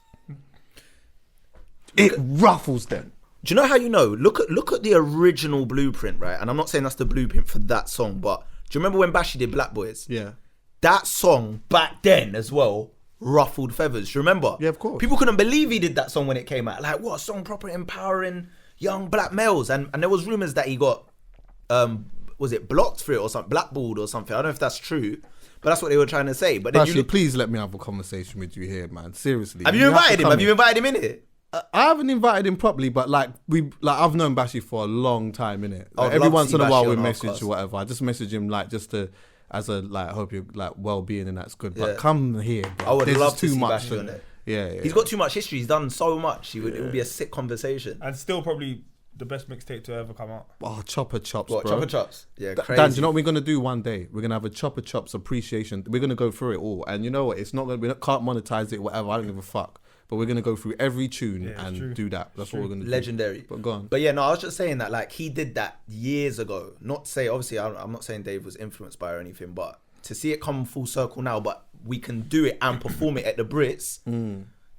It ruffles them. Do you know how you know? Look at the original blueprint, right? And I'm not saying that's the blueprint for that song, but do you remember when Bashy did Black Boys? Yeah. That song back then as well ruffled feathers. Do you remember? Yeah, of course. People couldn't believe he did that song when it came out. Like, what a song, proper empowering young black males. And there was rumours that he got, was it blocked for it or something, blackballed or something. I don't know if that's true, but that's what they were trying to say. But then Actually, please let me have a conversation with you here, man. Seriously. Have you invited him? Have you invited him in here? I haven't invited him properly, but I've known Bashi for a long time, innit? I would Every love to once see in a while Bashi we on message Halfcast. or whatever. I just message him just to, as a I hope you're well-being and that's good. But Yeah. come here, bro. I would There's love just to too see much. Bashi on it. Yeah. He's got too much history. He's done so much. It would be a sick conversation. And still probably the best mixtape to ever come out. Chopper chops, What, bro. Chopper Chops? Yeah, crazy. Dan, do you know what we're gonna do one day? We're gonna have a Chopper Chops appreciation. We're gonna go through it all, and you know what? It's not gonna. We can't monetize it, whatever. I don't give a fuck. But we're gonna go through every tune and true. do that. That's what we're gonna do. Legendary. But go on. But yeah, no, I was just saying that like he did that years ago. Not to say, obviously, I'm not saying Dave was influenced by or anything, but to see it come full circle now, but we can do it and perform it at the Brits.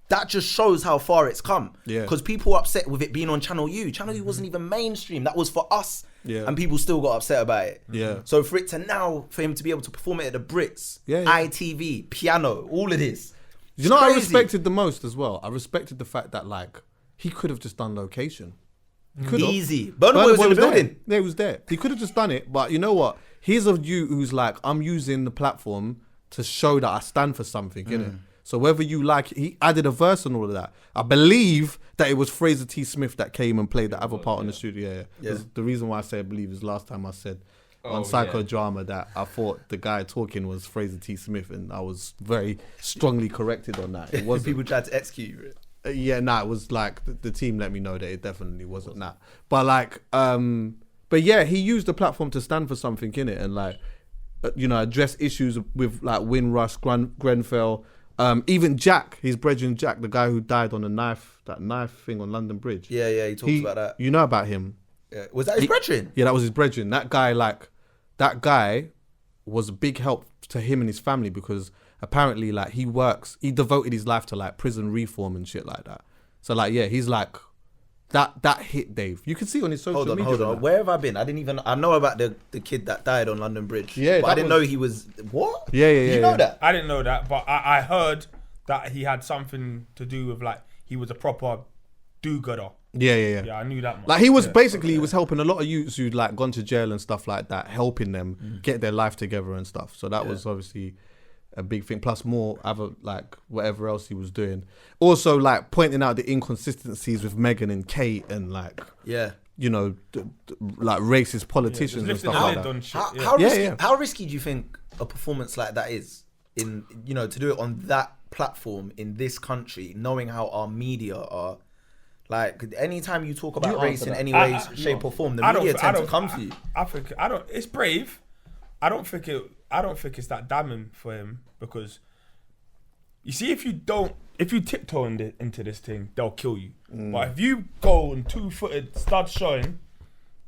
That just shows how far it's come. Yeah. Because people were upset with it being on Channel U. Channel U wasn't even mainstream. That was for us. Yeah. And people still got upset about it. Yeah. So for him to be able to perform it at the Brits, Yeah. ITV, piano, all of this. You know what I crazy. respected the most as well? I respected the fact that like he could have just done location. He could have. Easy. Burna Boy was in the there. building. Yeah, he was there. He could have just done it, but you know what? Here's a you who's like, I'm using the platform to show that I stand for something, innit? So whether you like, he added a verse and all of that. I believe that it was Fraser T. Smith that came and played the other part in the studio. Yeah. 'Cause the reason why I say I believe is last time I said on Psychodrama that I thought the guy talking was Fraser T. Smith, and I was very strongly corrected on that. It wasn't. People tried to execute it. It was like the team let me know that it definitely wasn't that. But like, but yeah, he used the platform to stand for something in it, and like, address issues with like Windrush, Grenfell, even Jack, his brethren Jack, the guy who died on that knife thing on London Bridge. Yeah, he talks about that. You know about him? Yeah. Was that his brethren? Yeah, that was his brethren. That guy was a big help to him and his family because apparently like he devoted his life to like prison reform and shit like that. So like, yeah, he's like, that hit Dave. You can see on his social media. Hold on. Where have I been? I know about the kid that died on London Bridge. Yeah, but I didn't know he was, what? Yeah. Did you know that? I didn't know that, but I heard that he had something to do with like he was a proper do-gooder. Yeah. Yeah, I knew that much. Like he was he was helping a lot of youths who'd like gone to jail and stuff like that, helping them get their life together and stuff. So that was obviously a big thing. Plus more other like whatever else he was doing. Also like pointing out the inconsistencies with Meghan and Kate and like like racist politicians and stuff like that. How risky do you think a performance like that is in to do it on that platform in this country, knowing how our media are? Like anytime you talk about race in any way, shape or form, the media tend to come for you. I think it's brave. I don't think it's that damning for him because you see, if you tiptoe into this thing, they'll kill you. But if you go on 2-footed, start showing,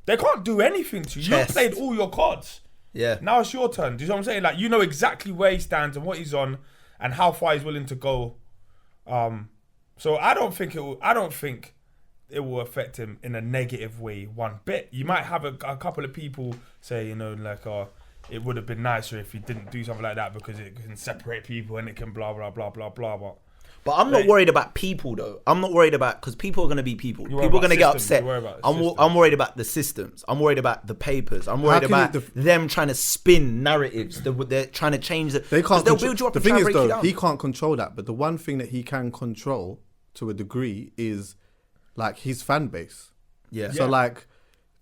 they can't do anything to you. You played all your cards. Yeah. Now it's your turn. Do you know what I'm saying? Like you know exactly where he stands and what he's on and how far he's willing to go. So I don't think it will affect him in a negative way one bit. You might have a couple of people say, it would have been nicer if he didn't do something like that because it can separate people and it can blah, blah, blah, blah, blah. But I'm not worried about people though. I'm not worried about, because people are going to be people. People are going to get upset. I'm worried about the systems. I'm worried about the papers. I'm worried about them trying to spin narratives. They're trying to change it. They can't. They'll build you up. The thing is though, he can't control that. But the one thing that he can control to a degree is like his fan base. Yeah. So like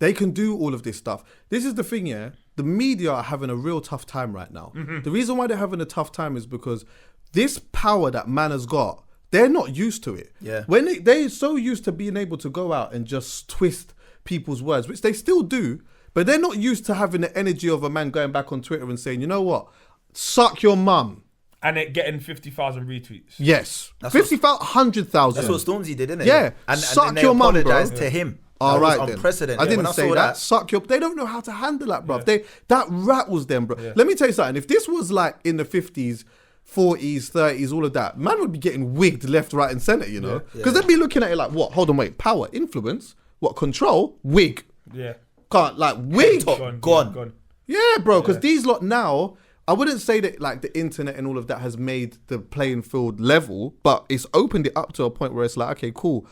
they can do all of this stuff. This is the thing, yeah. The media are having a real tough time right now. The reason why they're having a tough time is because this power that man has got, they're not used to it. Yeah. When they're so used to being able to go out and just twist people's words, which they still do, but they're not used to having the energy of a man going back on Twitter and saying, you know what, suck your mum. and it getting 50,000 retweets. Yes. That's 50,000, 100,000. That's what Stormzy did, innit? Yeah. And Suck then they your mum, bro. apologized to him. All That was right, then. unprecedented. I didn't When I say saw that. Suck your. They don't know how to handle that, bro. Yeah. That rattles them, bro. Yeah. Let me tell you something. If this was like in the 50s, 40s, 30s, all of that, man would be getting wigged left, right, and center. You know, because they'd be looking at it like, what? Hold on, wait. Power, influence, what? Control, wig. Yeah. Can't like wig. Gone. Yeah, bro. Because these lot now. I wouldn't say that like the internet and all of that has made the playing field level, but it's opened it up to a point where it's like, okay, cool.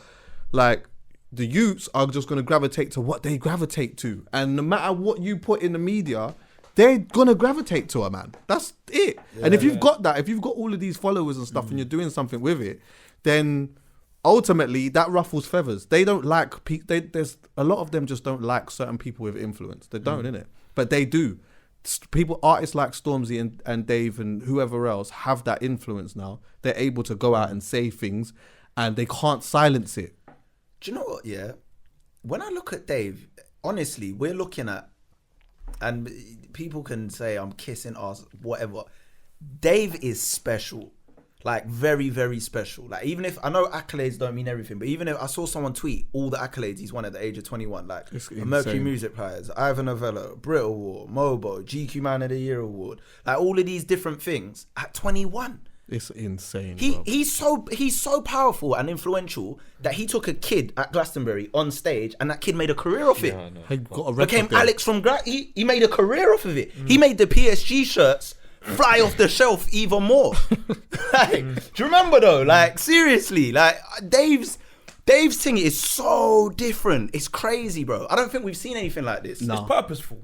Like the youths are just going to gravitate to what they gravitate to. And no matter what you put in the media, they're going to gravitate to a man. That's it. And if you've got that, if you've got all of these followers and stuff and you're doing something with it, then ultimately that ruffles feathers. They don't like, there's a lot of them just don't like certain people with influence. They don't, innit? But they do. People, artists like Stormzy and Dave and whoever else have that influence now. They're able to go out and say things and they can't silence it. Do you know what? Yeah. When I look at Dave, honestly, we're looking at, and people can say I'm kissing ass, whatever. Dave is special. Like very, very special. Like even if I know accolades don't mean everything, but even if I saw someone tweet all the accolades he's won at the age of 21, like a Mercury Music Prize, Ivor Novello, Brit Award, Mobo, GQ Man of the Year Award, like all of these different things at 21. It's insane. He's so powerful and influential that he took a kid at Glastonbury on stage and that kid made a career off it. He got a record Became deal. Alex from he made a career off of it. He made the PSG shirts fly off the shelf even more. Like, do you remember though? Like seriously, like Dave's thing is so different. It's crazy, bro. I don't think we've seen anything like this. It's purposeful.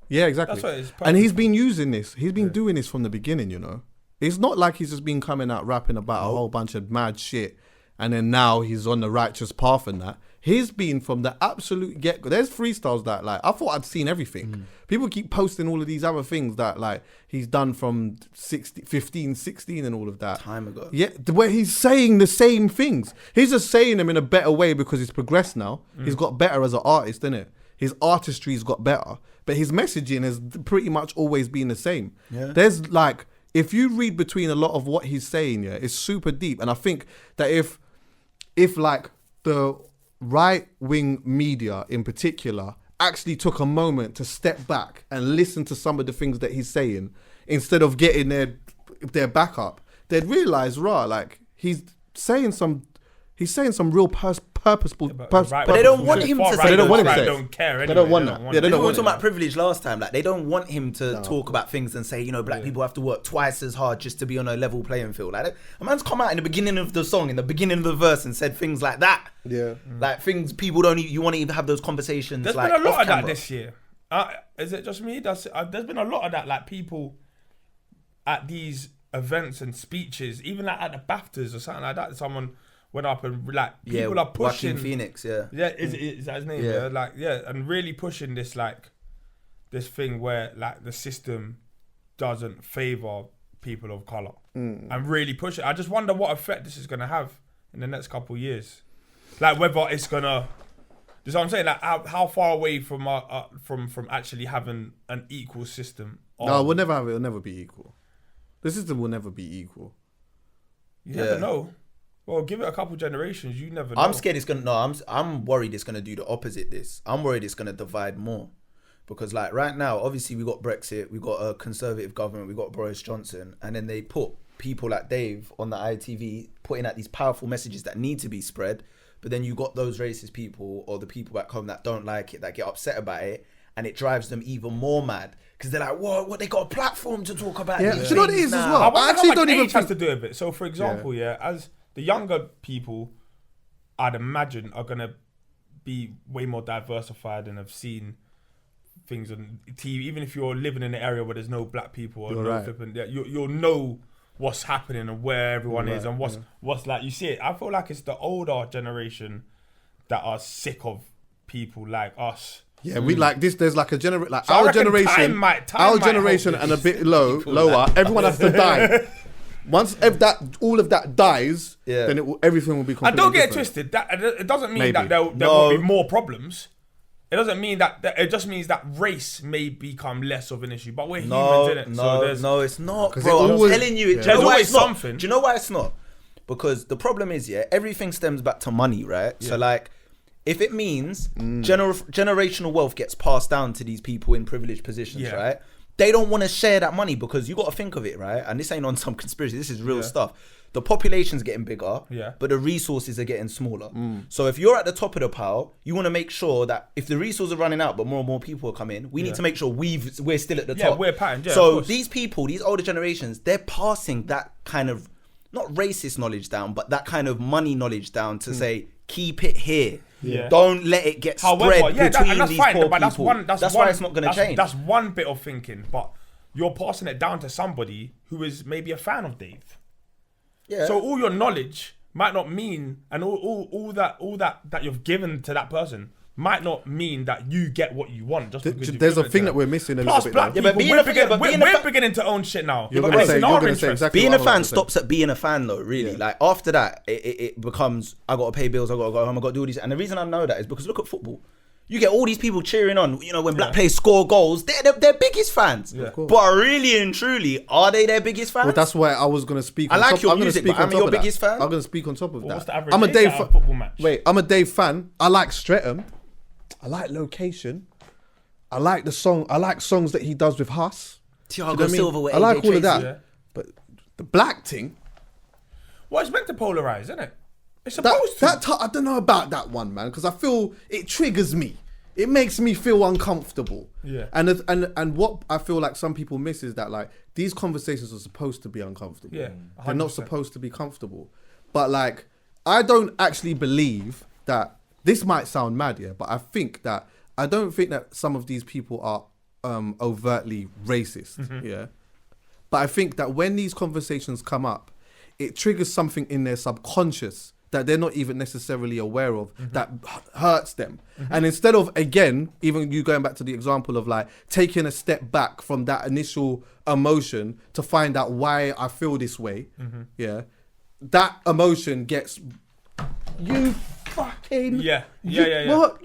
Yeah, exactly. That's what it is, and he's been using this. He's been doing this from the beginning, you know. It's not like he's just been coming out rapping about a whole bunch of mad shit and then now he's on the righteous path and that. He's been from the absolute get-go. There's freestyles that, like, I thought I'd seen everything. People keep posting all of these other things that, like, he's done from 15, 16 and all of that. Time ago. Yeah, where he's saying the same things. He's just saying them in a better way because he's progressed now. He's got better as an artist, innit? His artistry's got better. But his messaging has pretty much always been the same. Yeah. There's, like, if you read between a lot of what he's saying, yeah, it's super deep. And I think that if like, the right-wing media in particular actually took a moment to step back and listen to some of the things that he's saying instead of getting their back up, they'd realise, like, he's saying some real purposeful. But they don't want him to say. They don't want him to They say. don't care anyway. They don't want that. Yeah, they We don't were want talking it. about privilege last time. Like they don't want him to talk about things and say, you know, black people have to work twice as hard just to be on a level playing field. Like a man's come out in the beginning of the song, in the beginning of the verse, and said things like that. Yeah. Like things people don't. You want to even have those conversations. There's like been a lot off of that camera. this year. Is it just me? There's been a lot of that, like people at these events and speeches, even like at the BAFTAs or something like that. Someone went up and like people are pushing. Joaquin Phoenix, yeah. Yeah, is that his name? Yeah. Yeah. Like and really pushing this this thing where like the system doesn't favour people of colour and really push it. I just wonder what effect this is gonna have in the next couple of years. Like whether it's gonna. You know what I'm saying? Like how far away from actually having an equal system? No, we'll never have it. It'll never be equal. The system will never be equal. You never know. Well, give it a couple generations. You never know. I'm scared it's gonna. No, I'm worried it's gonna do the opposite. I'm worried it's gonna divide more, because like right now, obviously we got Brexit, we got a conservative government, we got Boris Johnson, and then they put people like Dave on the ITV putting out these powerful messages that need to be spread. But then you got those racist people or the people back home that don't like it, that get upset about it, and it drives them even more mad because they're like, "What? They got a platform to talk about." Yeah, these do you know what it things is as now." well? I wonder I actually how much don't even age has think- to do with it. So, for example, as the younger people, I'd imagine, are gonna be way more diversified and have seen things on TV. Even if you're living in an area where there's no black people or You're no right. flipping, you'll know what's happening and where everyone is and what's like. You see it. I feel like it's the older generation that are sick of people like us. Yeah, we like this. There's like a generation, like So I our reckon generation, time might our help generation, this. and a bit lower. Everyone has to die. Once all of that dies, then everything will be And completely don't get it different. twisted. That it doesn't mean Maybe. that there No. won't be more problems. it doesn't mean that. It just means that race may become less of an issue. But we're No, humans, innit? no, So there's, no, it's not, 'Cause bro. it I'm always- telling you, do you There's know why always it's not? something. Do you know why it's not? Because the problem is, yeah, everything stems back to money, right? So like, if it means generational wealth gets passed down to these people in privileged positions, Yeah. right? They don't want to share that money because you got to think of it, right? And this ain't on some conspiracy. This is real stuff. The population's getting bigger, but the resources are getting smaller. So if you're at the top of the pile, you want to make sure that if the resources are running out, but more and more people are coming, we need to make sure we're still at the top. we're patterned, of So course. these people, these older generations, they're passing that kind of not racist knowledge down, but that kind of money knowledge down to say, keep it here. Yeah. Don't let it get spread However, between and that's these fine, poor but people. that's why one- it's not going to change. That's one bit of thinking, but you're passing it down to somebody who is maybe a fan of Dave. yeah. So all your knowledge might not mean, and all that you've given to that person might not mean that you get what you want. Just because you've There's a given it thing to that them. we're missing a Plus, little bit. black now. Yeah, but people, being we're, a- beginning, but being a we're fa- beginning to own shit now. You're And gonna it's say- in you're our gonna say interest. exactly Being what a I'm fan about to say. stops at being a fan though, really. Like after that, it becomes I gotta pay bills, I gotta go home, I gotta do all these. And the reason I know that is because look at football. You get all these people cheering on, you know, when black players score goals, they're their biggest fans. But really and truly, are they their biggest fans? Well, that's why I was gonna speak. I on like top, your I'm gonna music, speak but on I'm top your of that. biggest fan. I'm gonna speak on top of What's that. the average I'm a age Dave. at a football match? Wait, I'm a Dave fan. I like Streatham. I like Location. I like the song. I like songs that he does with Huss. Do you know Thiago what I mean? Silva with I like AJ all of that. Tracy. But the black thing, Well, it's meant to polarize, isn't it? It's that supposed to. I don't know about that one, man, because I feel it triggers me. It makes me feel uncomfortable. Yeah. And what I feel like some people miss is that like these conversations are supposed to be uncomfortable. Yeah, They're not 100%. supposed to be comfortable. But like I don't actually believe that this might sound mad, yeah, but I don't think that some of these people are overtly racist, yeah. But I think that when these conversations come up, it triggers something in their subconscious that they're not even necessarily aware of that hurts them. And instead of, again, even you going back to the example of like taking a step back from that initial emotion to find out why I feel this way, yeah, that emotion gets, you fucking... Yeah. What?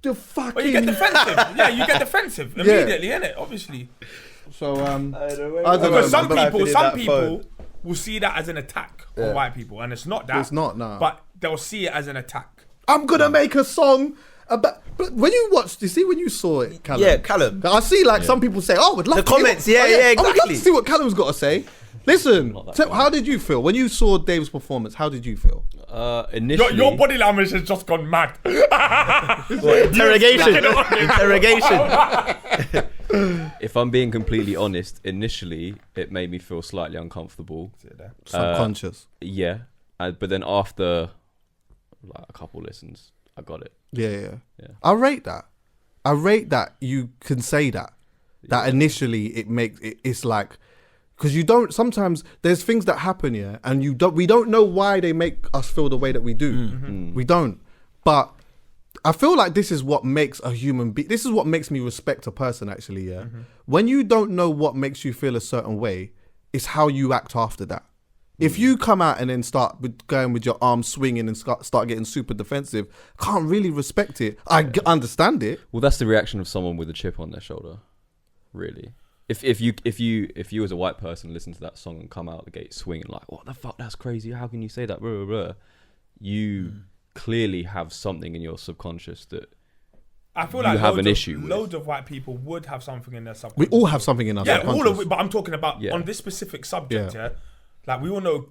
The fucking... But you get defensive. Yeah, you get defensive immediately, innit? Obviously. So, I don't know. Because some man, but people will see that as an attack on white people, and it's not that. It's not, nah. But they'll see it as an attack. I'm gonna make a song about... But when you watched... You see when you saw it, Callum? Yeah, Callum. I see like some people say, oh, would love The to hear comments, what- yeah, oh, yeah, I would love exactly. to see what Callum's got to say. Listen, that how did you feel? When you saw Dave's performance, how did you feel? Initially, Your body language has just gone mad. Interrogation. Interrogation. if I'm being completely honest, initially it made me feel slightly uncomfortable. Subconscious. Yeah, but then after like a couple listens, I got it. Yeah. I rate that. I rate that you can say that. That initially it's like... Because you don't, sometimes there's things that happen, yeah, and we don't know why they make us feel the way that we do. We don't. But I feel like this is what makes a human being, this is what makes me respect a person actually, yeah. When you don't know what makes you feel a certain way, it's how you act after that. If you come out and then start going with your arms swinging and start getting super defensive, can't really respect it. I understand it. Well, that's the reaction of someone with a chip on their shoulder, really. If you as a white person listen to that song and come out the gate swinging like, what the fuck, that's crazy, how can you say that, blah, blah, blah. You clearly have something in your subconscious that I feel you like have an issue with. loads of white people would have something in their We subconscious. all have something in our Yeah, subconscious. all of it. But I'm talking about Yeah. on this specific subject. Yeah. Yeah, like we all know,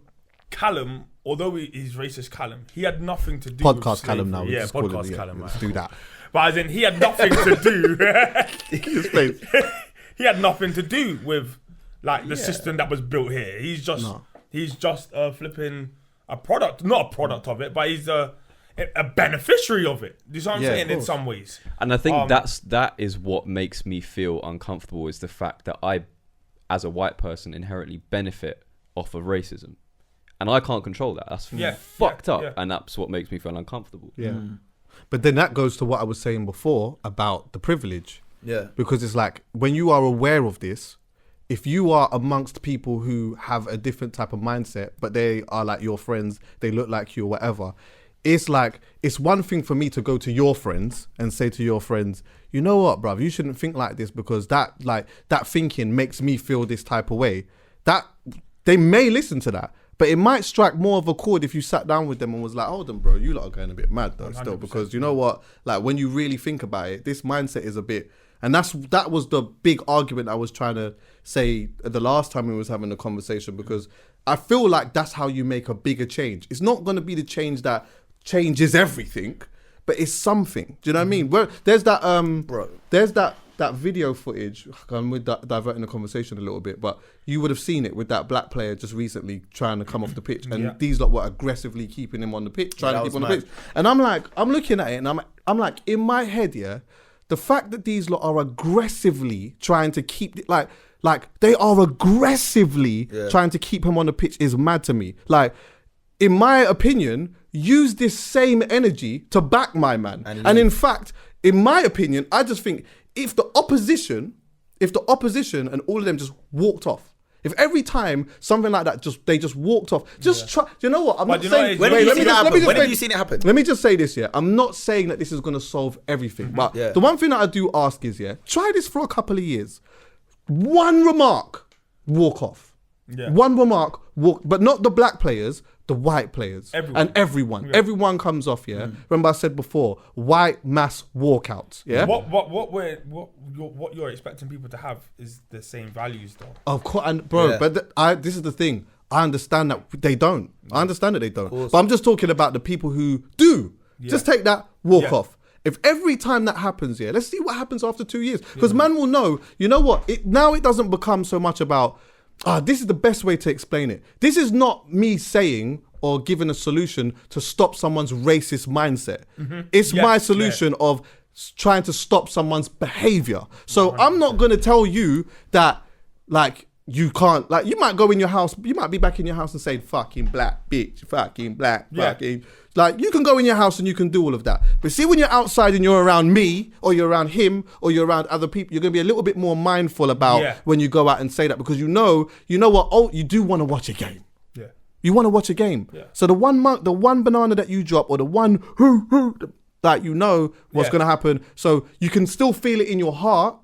Callum, although he's racist, Callum, he had nothing to do Podcast with Callum now. slavery. we Yeah, just call it, podcast Callum. Let's Right. do that. But as in, he had nothing to do. His face. He had nothing to do with like the system that was built here. He's just flipping a product, not a product of it, but he's a beneficiary of it. Do you see what I'm Yeah, of saying? In course. some ways. And I think that is what makes me feel uncomfortable, is the fact that I, as a white person, inherently benefit off of racism. And I can't control that. That's fucked up. Yeah. And that's what makes me feel uncomfortable. Yeah. But then that goes to what I was saying before about the privilege. Yeah. Because it's like, when you are aware of this, if you are amongst people who have a different type of mindset, but they are like your friends, they look like you or whatever, it's like, it's one thing for me to go to your friends and say to your friends, you know what, bruv, you shouldn't think like this because that thinking makes me feel this type of way. That they may listen to that, but it might strike more of a chord if you sat down with them and was like, hold on, bro, you lot are going a bit mad though, still, because you know what, like when you really think about it, this mindset is a bit, and that was the big argument I was trying to say the last time we was having the conversation, because I feel like that's how you make a bigger change. It's not going to be the change that changes everything, but it's something. Do you know what I mean? Where there's that there's that video footage. I'm diverting the conversation a little bit, but you would have seen it with that black player just recently trying to come off the pitch, and these lot were aggressively keeping him on the pitch, trying to keep him on the pitch. And I'm looking at it, and I'm like, in my head, the fact that these lot are aggressively trying to keep it, like they are aggressively trying to keep him on the pitch is mad to me. Like, in my opinion, use this same energy to back my man. And in fact, in my opinion, I just think if the opposition and all of them just walked off, if every time something like that they just walked off, try. Do you know what? I'm not saying. When have you seen it happen? Let me just say this, I'm not saying that this is going to solve everything, but the one thing that I do ask is, try this for a couple of years. One remark, walk off. Yeah. One remark, walk, but not the black players, the white players. Everyone comes off. Remember I said before, white mass walkouts. What you're expecting people to have is the same values, though. Of course, and bro, but this is the thing. I understand that they don't. I understand that they don't. But I'm just talking about the people who do. Just take that, walk off. If every time that happens, let's see what happens after 2 years. Because man will know, you know what? Now it doesn't become so much about, this is the best way to explain it. This is not me saying or giving a solution to stop someone's racist mindset. It's my solution of trying to stop someone's behavior. So 100%. I'm not going to tell you that, like, you can't, like, you might go in your house, you might be back in your house and say, fucking black bitch, fucking black, fucking. Like, you can go in your house and you can do all of that. But see, when you're outside and you're around me, or you're around him, or you're around other people, you're going to be a little bit more mindful about when you go out and say that, because you know what, you do want to watch a game. Yeah. You want to watch a game. Yeah. So the one banana that you drop, or the one like, you know what's going to happen. So you can still feel it in your heart.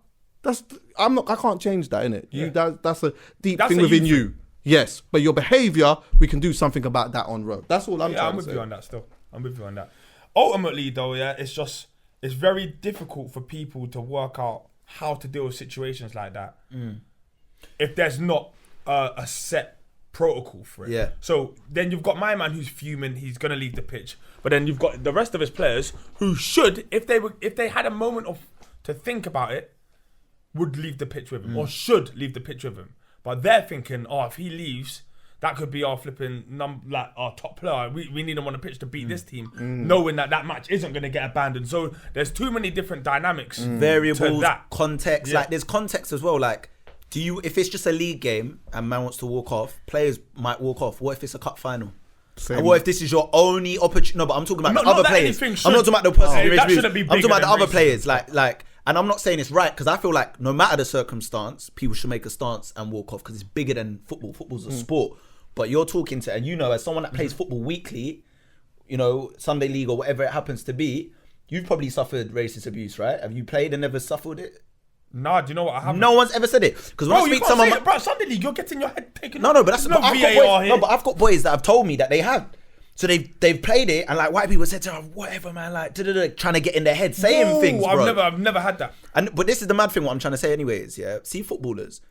I can't change that, innit? That's a deep thing within you. Yes, but your behaviour, we can do something about that on road. That's all I'm trying to say. I'm with you on that still. I'm with you on that. Ultimately, though, it's very difficult for people to work out how to deal with situations like that if there's not a set protocol for it. Yeah. So then you've got my man who's fuming, he's going to leave the pitch. But then you've got the rest of his players who should, if they had a moment to think about it, would leave the pitch with him or should leave the pitch with him. But they're thinking, if he leaves, that could be our flipping our top player. We need him on the pitch to beat this team, knowing that match isn't going to get abandoned. So there's too many different dynamics, variables, context. Like, there's context as well. Like, if it's just a league game and man wants to walk off, players might walk off. What if it's a cup final? Same. And what if this is your only opportunity? No, but I'm talking about the other players. I'm not talking about the person. I'm talking about the other players. Like. And I'm not saying it's right, because I feel like no matter the circumstance, people should make a stance and walk off, because it's bigger than football. Football's a sport. But you're talking to, and as someone that plays football weekly, Sunday league or whatever it happens to be, you've probably suffered racist abuse, right? Have you played and never suffered it? Nah, do you know what? I haven't. No one's ever said it. Because when I speak to someone, bro, Sunday league, you're getting your head taken. No, but that's no VAR here. No, but I've got boys that have told me that they have. So they've played it, and like white people said to them, whatever, man, like trying to get in their head, saying things, bro. I've never had that. But this is the mad thing. What I'm trying to say, anyways, See, footballers,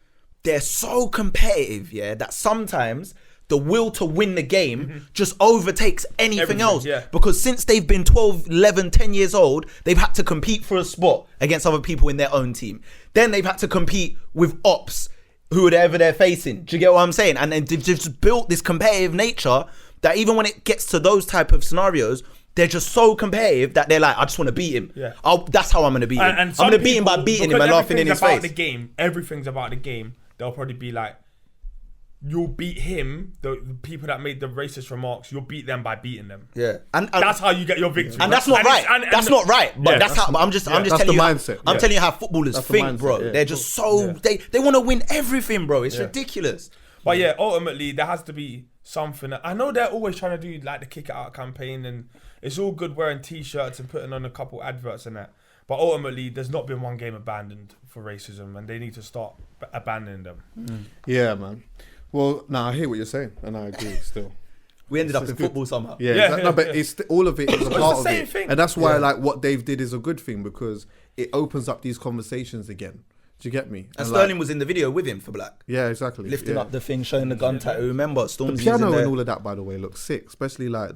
they're so competitive, that sometimes the will to win the game just overtakes anything else. Yeah. Because since they've been 12, 11, 10 years old, they've had to compete for a spot against other people in their own team. Then they've had to compete with ops, whoever they're facing. Do you get what I'm saying? And then they've just built this competitive nature that even when it gets to those type of scenarios, they're just so competitive that they're like, I just want to beat him. Yeah. That's how I'm going to beat him. I'm going to beat him by beating him and laughing in his face. Everything's about the game. They'll probably be like, you'll beat him, the people that made the racist remarks, you'll beat them by beating them. Yeah. And that's how you get your victory. And that's not right. That's not right. But that's how, I'm just telling you mindset. I'm telling you how footballers think, bro. Yeah. They're just so, they want to win everything, bro. It's ridiculous. But ultimately, there has to be something. I know they're always trying to do like the kick it out campaign, and it's all good wearing t-shirts and putting on a couple adverts and that. But ultimately, there's not been one game abandoned for racism, and they need to start abandoning them. Yeah, man. Well, I hear what you're saying, and I agree still. We ended up in football somehow. Yeah. No, but it's all of it is a part of same it, thing. and that's why like what Dave did is a good thing because it opens up these conversations again. Do you get me? And Sterling was in the video with him for Black. Yeah, exactly. Lifting up the thing, showing the gun tattoo. Remember, Stormzy the piano and all of that, by the way, looks sick. Especially like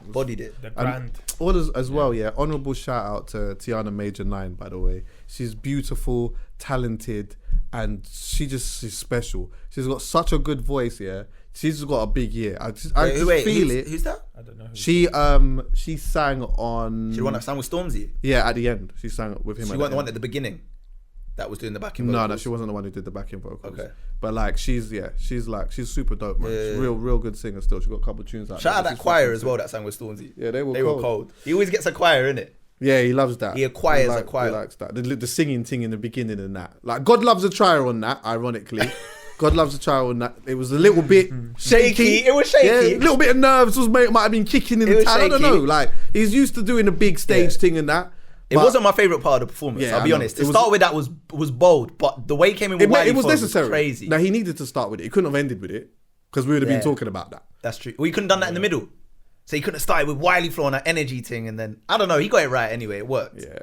bodied it. The grand. All as well, yeah. Honourable shout out to Tiana Major 9, by the way. She's beautiful, talented, and she's special. She's got such a good voice, yeah. She's got a big year. I just feel it. Who's that? I don't know. She sang on. She the one that sang with Stormzy. Yeah, at the end, she sang with him. She wasn't the one at the beginning that was doing the backing vocals. No, she wasn't the one who did the backing vocals. Okay. But like, she's super dope, man. She's real good singer still. She got a couple of tunes out. Shout out that choir as well that sang with Stormzy. Yeah, they were cold. He always gets a choir, innit? Yeah, he loves that. He acquires a choir. He likes that. The singing thing in the beginning and that. Like, God loves a trier on that, ironically. God loves a trial on that. It was a little bit shaky. It was shaky. Yeah, a little bit of nerves might have been kicking in the town. I don't know. Like, he's used to doing a big stage thing and that. It wasn't my favourite part of the performance, Yeah, I'll be honest. To start with that was bold, but the way he came in with Wiley it was necessary. crazy. Now, he needed to start with it. He couldn't have ended with it because we would have been talking about that. That's true. Well, he couldn't have done that in the middle. So he couldn't have started with Wiley flow on that energy thing and then, I don't know, he got it right anyway. It worked. Yeah.